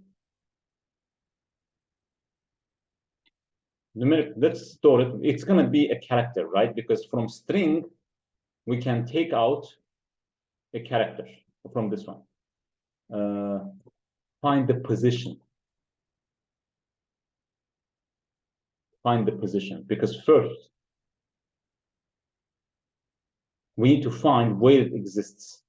Numeric, let's store it. It's going to be a character, right? Because from string, we can take out a character from this one. Find the position. Find the position, because first, we need to find where it exists,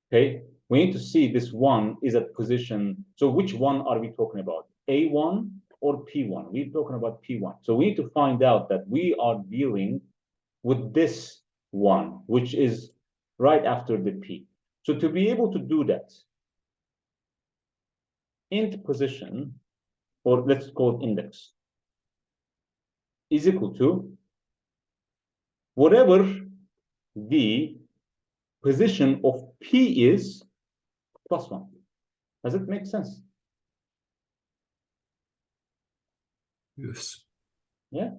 okay? We need to see this one is at position. So which one are we talking about? A1 or P1? We're talking about P1. So we need to find out that we are dealing with this one, which is right after the P. So to be able to do that, int position, or let's call it index, is equal to whatever the position of P is plus 1. Does it make sense? Yes. Yeah.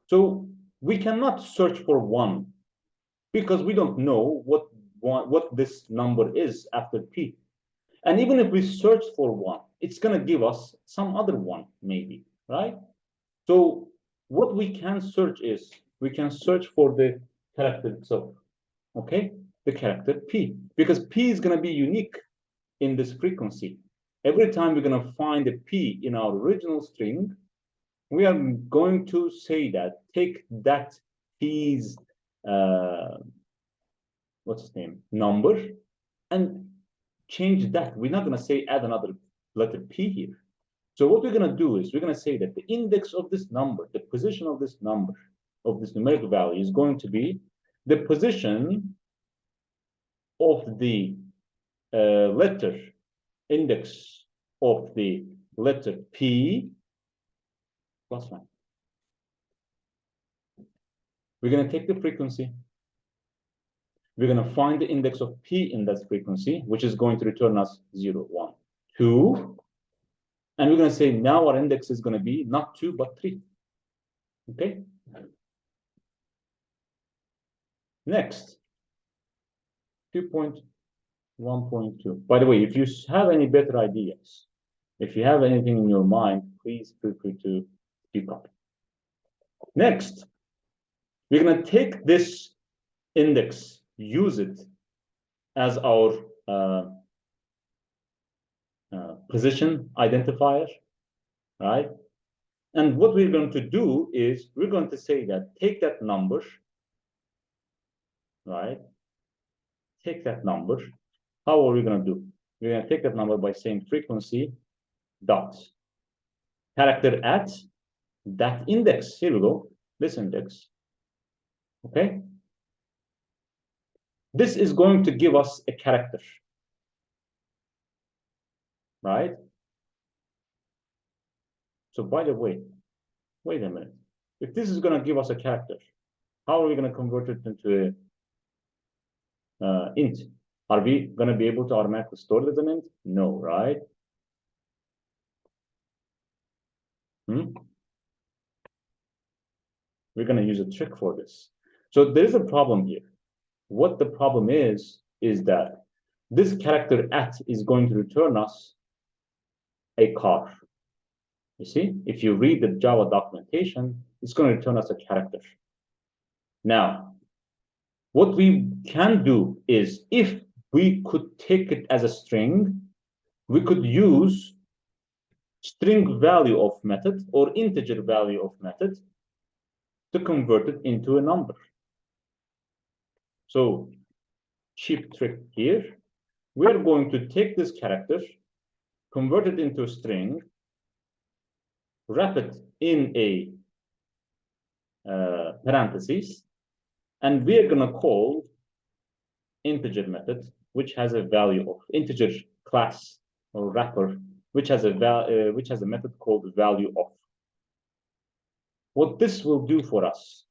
So we cannot search for 1 because we don't know what what this number is after P. And even if we search for one, it's going to give us some other one, maybe, right? So what we can search is, we can search for the character itself, okay? The character P, because P is going to be unique in this frequency. Every time we're going to find a P in our original string, we are going to say that, take that P's, what's his name, number, and change that. We're not going to say add another letter P here. So what we're going to do is we're going to say that the index of this number, the position of this number, of this numeric value is going to be the position of the letter, index of the letter P plus 1. We're going to take the frequency. We're going to find the index of P in that frequency, which is going to return us 0, 1, 2. And we're going to say now our index is going to be not 2, but 3. Okay? Next, 2.1.2. By the way, if you have any better ideas, if you have anything in your mind, please feel free to speak up. Next, we're going to take this index, use it as our position identifier, right? And what we're going to do is we're going to say that take that number, right? Take that number. How are we going to do? We're going to take that number by saying frequency dot character at that index. Here we go, this index. Okay. This is going to give us a character, right? So by the way, wait a minute. If this is going to give us a character, how are we going to convert it into a int? Are we going to be able to automatically store it as an int? No, right? We're going to use a trick for this. So there is a problem here. What the problem is that this character at is going to return us a car. You see, if you read the Java documentation, it's going to return us a character. Now, what we can do is, if we could take it as a string, we could use string value of method or integer value of method to convert it into a number. So, cheap trick here. We're going to take this character, convert it into a string, wrap it in a parentheses, and we're going to call integer method, which has a value of integer class or wrapper, which has a method called value of. What this will do for us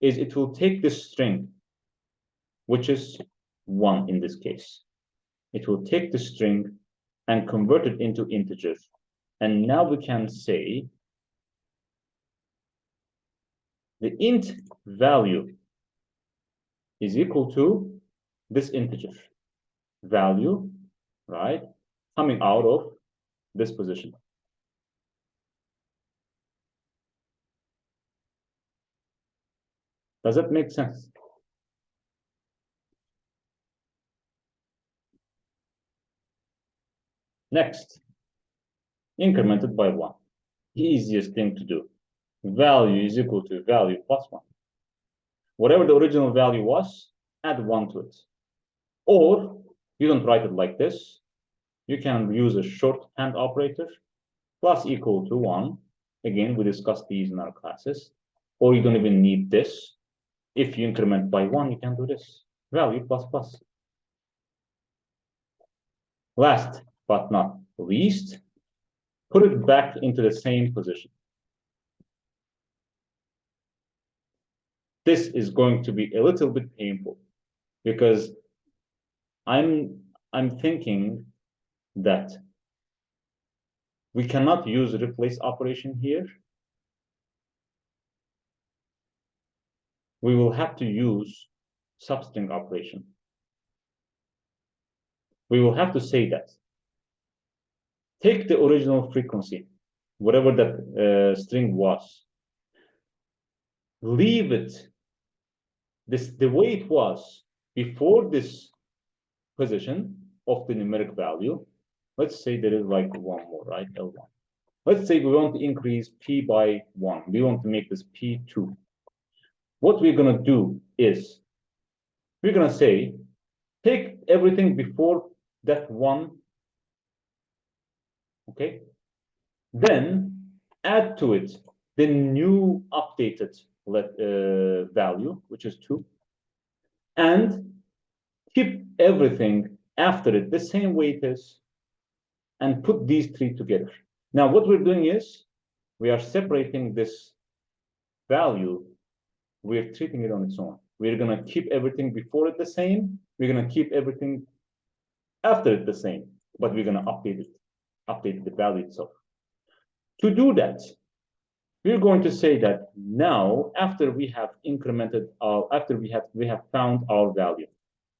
is it will take this string, which is 1 in this case. It will take the string and convert it into integers. And now we can say the int value is equal to this integer value, right, coming out of this position. Does that make sense? Next, incremented by 1. Easiest thing to do. Value is equal to value plus 1. Whatever the original value was, add 1 to it. Or you don't write it like this. You can use a shorthand operator, plus equal to 1. Again, we discussed these in our classes. Or you don't even need this. If you increment by 1, you can do this. Value plus plus. Last but not least, put it back into the same position. This is going to be a little bit painful because I'm thinking that we cannot use replace operation here. We will have to use substring operation. we will have to say that. Take the original frequency, whatever that string was. Leave it the way it was before this position of the numeric value. Let's say there is like one more, right? L1. Let's say we want to increase P by 1. We want to make this P2. What we're going to do is we're going to say, take everything before that 1, okay? Then add to it the new updated value, which is 2, and keep everything after it the same way it is, and put these 3 together. Now, what we're doing is we are separating this value. We're treating it on its own. We're going to keep everything before it the same. We're going to keep everything after it the same, but we're going to update the value itself. To do that, we're going to say that now, after we have incremented our, after we have found our value,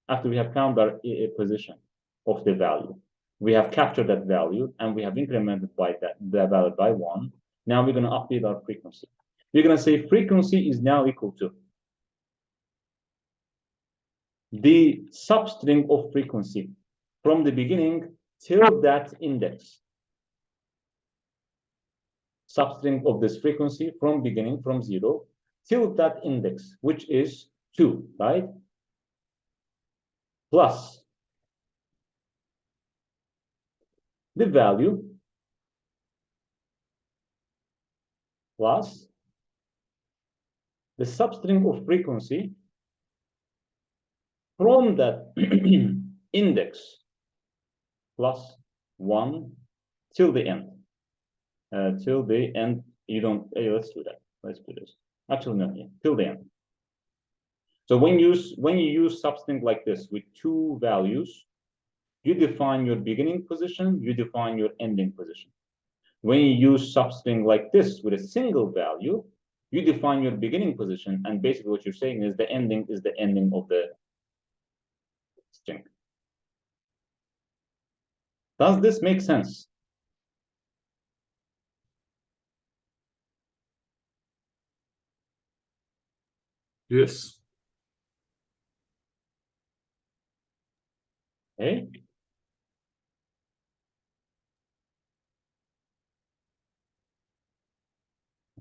after we have found our position of the value, we have captured that value and we have incremented by that value by 1. Now we're going to update our frequency. We're going to say frequency is now equal to the substring of frequency from the beginning till that index. Substring of this frequency from beginning, from 0 till that index, which is 2, right? Plus the value plus the substring of frequency from that index plus 1 till the end. Till the end, you don't, let's do that. Let's do this. Actually, no, yeah, till the end. So when you use substring like this with 2 values, you define your beginning position, you define your ending position. When you use substring like this with a single value, you define your beginning position, and basically what you're saying is the ending of the string. Does this make sense? Yes. Okay.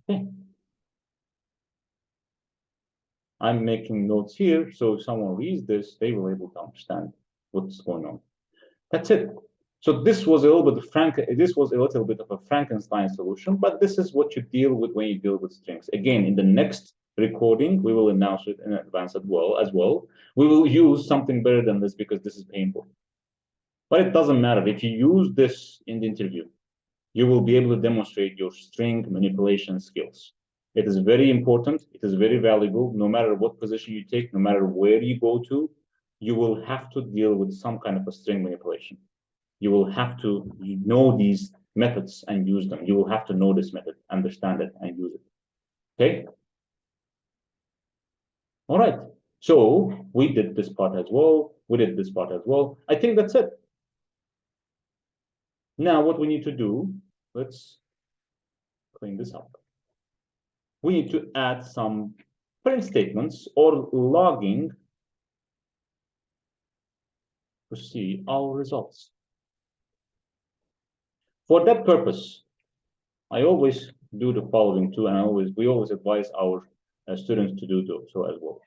Okay. I'm making notes here, so if someone reads this, they will be able to understand what's going on. That's it. So this was a little bit of a Frankenstein solution, but this is what you deal with when you deal with strings. Again, in the next recording, we will announce it in advance as well. We will use something better than this because this is painful. But it doesn't matter. If you use this in the interview, you will be able to demonstrate your string manipulation skills. It is very important. It is very valuable. No matter what position you take, no matter where you go to, you will have to deal with some kind of a string manipulation. You will have to know these methods and use them. You will have to know this method, understand it, and use it. Okay? All right. So we did this part as well. We did this part as well. I think that's it. Now what we need to do, let's clean this up. We need to add some print statements or logging to see our results. For that purpose, I always do the following too, and we always advise our students to do so as well.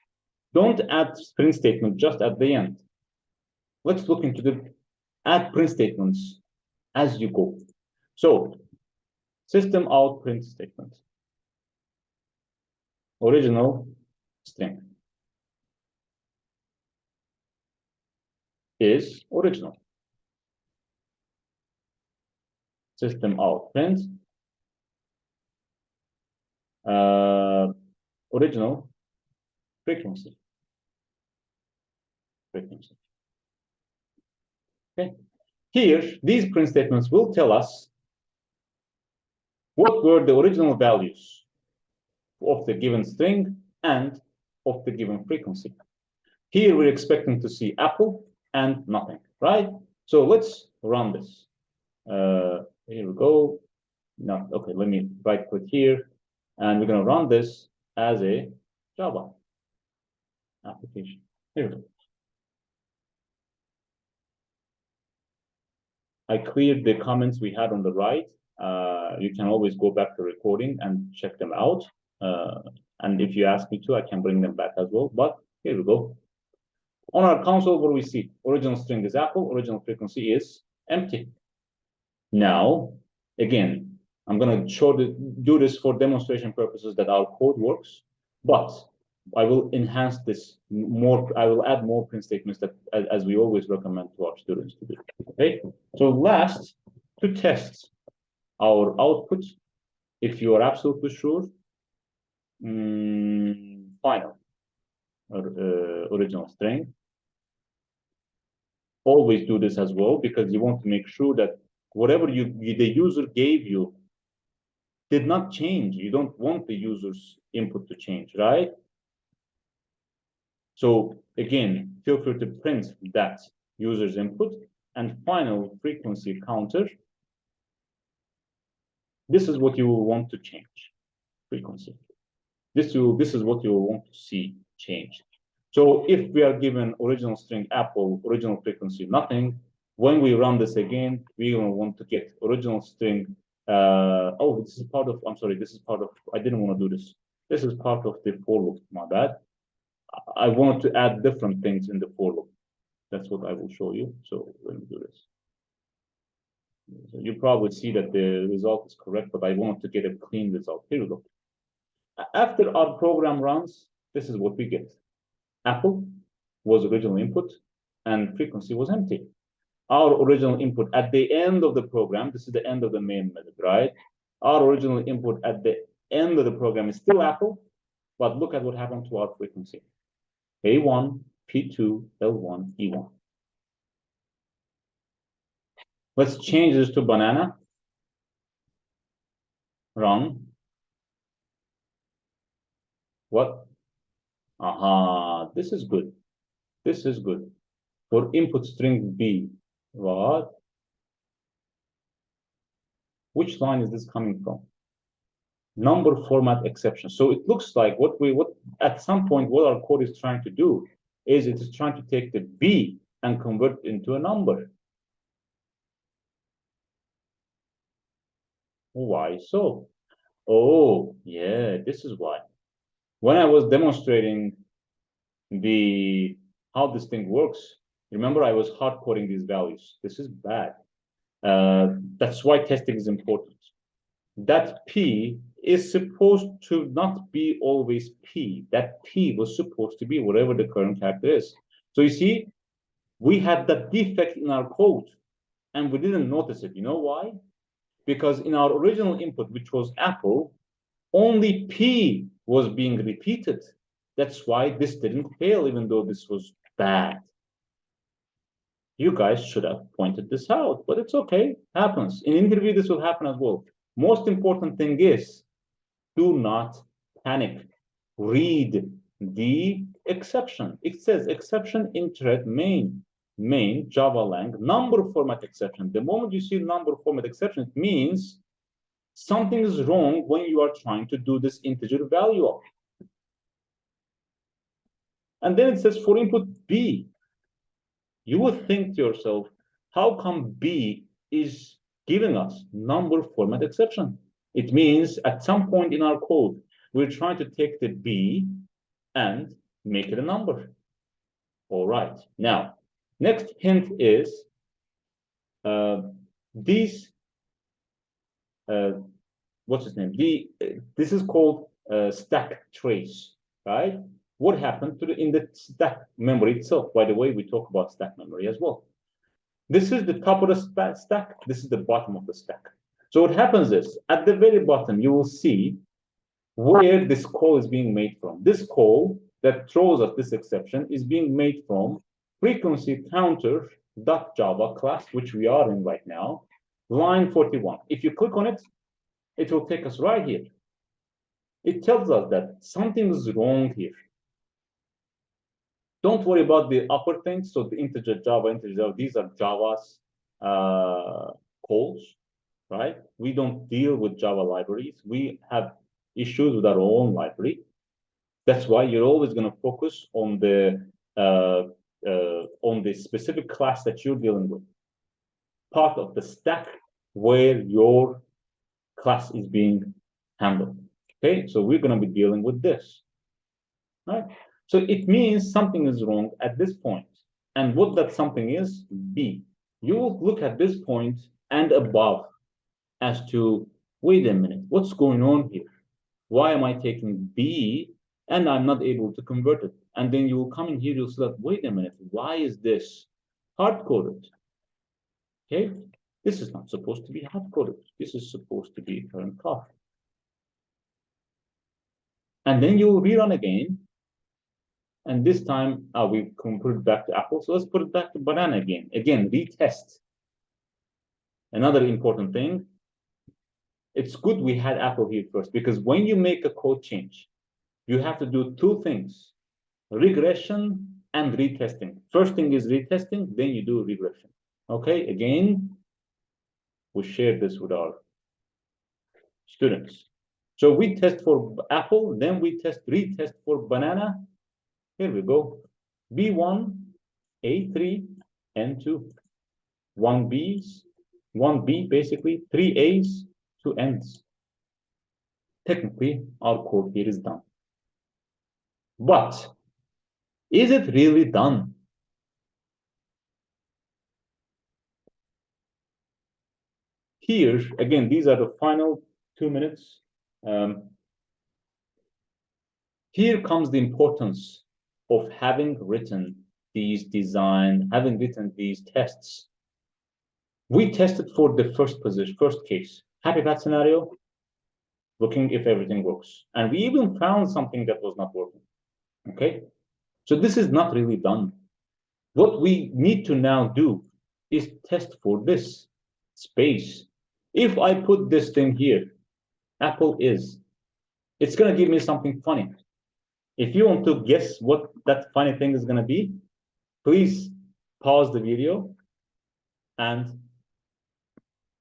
Don't add print statement just at the end. Let's look into the add print statements as you go. So, system out print statement. Original string is original. System out print original frequency. Okay. Here, these print statements will tell us what were the original values of the given string and of the given frequency. Here we're expecting to see apple and nothing, right? So let's run this. Here we go. No, okay, let me right click here, and we're gonna run this as a Java application. Here we go. I cleared the comments we had on the right. You can always go back to recording and check them out. And if you ask me to, I can bring them back as well. But here we go. On our console, what do we see? Original string is Apple, original frequency is empty. Now, again, I'm going to do this for demonstration purposes that our code works, but I will enhance this more. I will add more print statements that, as we always recommend to our students to do. Okay. So last, to test our output, if you are absolutely sure, final original string. Always do this as well, because you want to make sure that whatever the user gave you did not change. You don't want the user's input to change, right? So again, feel free to print that user's input and final frequency counter. This is what you will want to change, frequency. This is what you will want to see changed. So if we are given original string Apple, original frequency nothing, when we run this again, we're going to want to get original string. Oh, this is part of, I'm sorry, this is part of, I didn't want to do this. This is part of the for loop, my bad. I wanted to add different things in the for loop. That's what I will show you. So let me do this. So you probably see that the result is correct, but I wanted to get a clean result. Here we go. After our program runs, this is what we get. Apple was original input and frequency was empty. Our original input at the end of the program, this is the end of the main method, right? Our original input at the end of the program is still Apple, but look at what happened to our frequency. A1, P2, L1, E1. Let's change this to banana. Run. What? Aha, this is good. This is good. For input string B, what? Which line is this coming from? Number format exception. So it looks like what at some point what our code is trying to do is it is trying to take the B and convert it into a number. Why so? Oh, yeah, this is why. When I was demonstrating how this thing works, remember I was hard coding these values. This is bad. That's why testing is important. That P is supposed to not be always P. That P was supposed to be whatever the current character is. So you see, we had that defect in our code and we didn't notice it. You know why? Because in our original input, which was Apple, only P was being repeated. That's why this didn't fail, even though this was bad. You guys should have pointed this out, but it's okay, happens. In interview, this will happen as well. Most important thing is, do not panic. Read the exception. It says exception interred main Java lang number format exception. The moment you see number format exception, it means something is wrong when you are trying to do this integer value of. And then it says for input B. You would think to yourself, how come B is giving us number format exception? It means at some point in our code, we're trying to take the B and make it a number. All right. Now, next hint is what's its name? This is called stack trace, right? What happened to in the stack memory itself? By the way, we talk about stack memory as well. This is the top of the stack. This is the bottom of the stack. So what happens is, at the very bottom, you will see where this call is being made from. This call that throws us this exception is being made from frequency counter.java class, which we are in right now, line 41. If you click on it, it will take us right here. It tells us that something is wrong here. Don't worry about the upper things. So the integer Java, these are Javas. calls, right? We don't deal with Java libraries. We have issues with our own library. That's why you're always going to focus on the specific class that you're dealing with, part of the stack where your class is being handled. Okay, so we're going to be dealing with this, right? So it means something is wrong at this point. And what that something is, B. You will look at this point and above as to, wait a minute, what's going on here? Why am I taking B and I'm not able to convert it? And then you will come in here, you'll say, wait a minute, why is this hard-coded? Okay, this is not supposed to be hard-coded. This is supposed to be current class. And then you will rerun again. And this time, we can put it back to Apple. So let's put it back to banana again. Again, retest. Another important thing, it's good we had Apple here first, because when you make a code change, you have to do two things, regression and retesting. First thing is retesting, then you do regression. Okay, again, we share this with our students. So we test for Apple, then we retest for banana. Here we go. B1, A3, N2. 1B, basically, 3 A's, 2 N's. Technically, our code here is done. But is it really done? Here, again, these are the final 2 minutes. Here comes the importance of having written these having written these tests. We tested for the first case, happy path scenario, looking if everything works. And we even found something that was not working, okay? So this is not really done. What we need to now do is test for this space. If I put this thing here, Apple is, it's gonna give me something funny. If you want to guess what that funny thing is gonna be, please pause the video and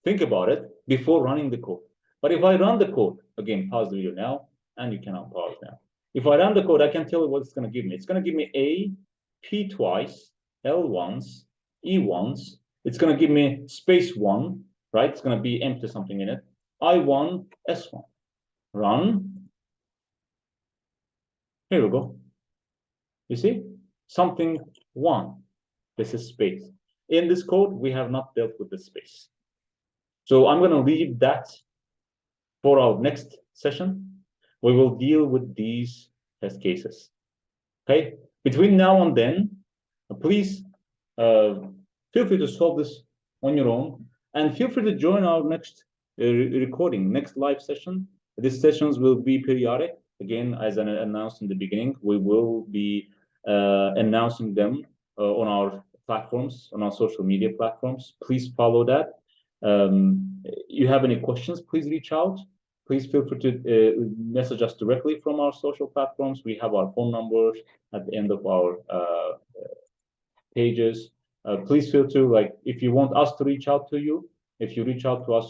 think about it before running the code. But if I run the code, again, pause the video now, and you cannot pause now. If I run the code, I can tell you what it's going to give me. It's going to give me A, P twice, L once, E once. It's going to give me space 1, right? It's going to be empty something in it. I1, S1. Run. Here we go. You see? Something 1. This is space. In this code, we have not dealt with the space. So I'm going to leave that for our next session. We will deal with these test cases. Okay. Between now and then, please feel free to solve this on your own, and feel free to join our next recording, next live session. These sessions will be periodic. Again, as I announced in the beginning, we will be announcing them on our platforms, on our social media platforms. Please follow that. You have any questions, please reach out. Please feel free to message us directly from our social platforms. We have our phone numbers at the end of our pages. Please feel free, like, if you want us to reach out to you, if you reach out to us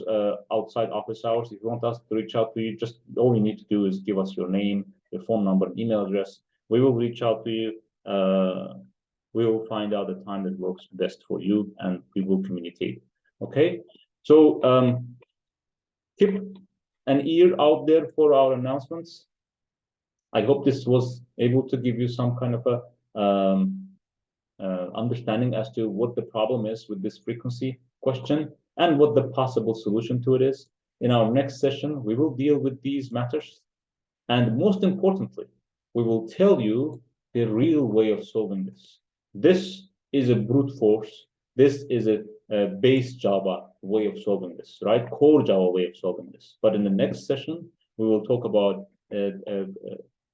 outside office hours, if you want us to reach out to you, just all you need to do is give us your name, your phone number, email address. We will reach out to you. We will find out the time that works best for you, and we will communicate. Okay, so keep an ear out there for our announcements. I hope this was able to give you some kind of a understanding as to what the problem is with this frequency question and what the possible solution to it is. In our next session, we will deal with these matters. And most importantly, we will tell you the real way of solving this. This is a brute force. This is a base Java way of solving this, right? Core Java way of solving this. But in the next session, we will talk about an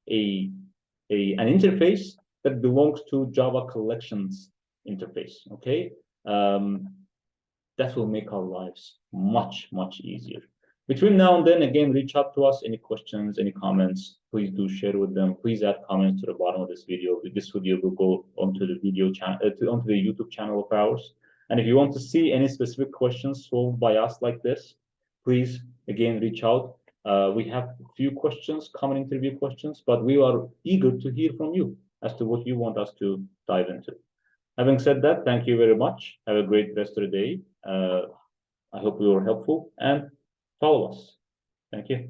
interface that belongs to Java collections interface, okay? That will make our lives much, much easier. Between now and then, again, reach out to us. Any questions, any comments, please do share with them. Please add comments to the bottom of this video. This video will go onto the video channel, onto the YouTube channel of ours. And if you want to see any specific questions solved by us like this, please, again, reach out. We have a few questions, common interview questions, but we are eager to hear from you as to what you want us to dive into. Having said that, thank you very much. Have a great rest of the day. I hope we were helpful, and follow us. Thank you.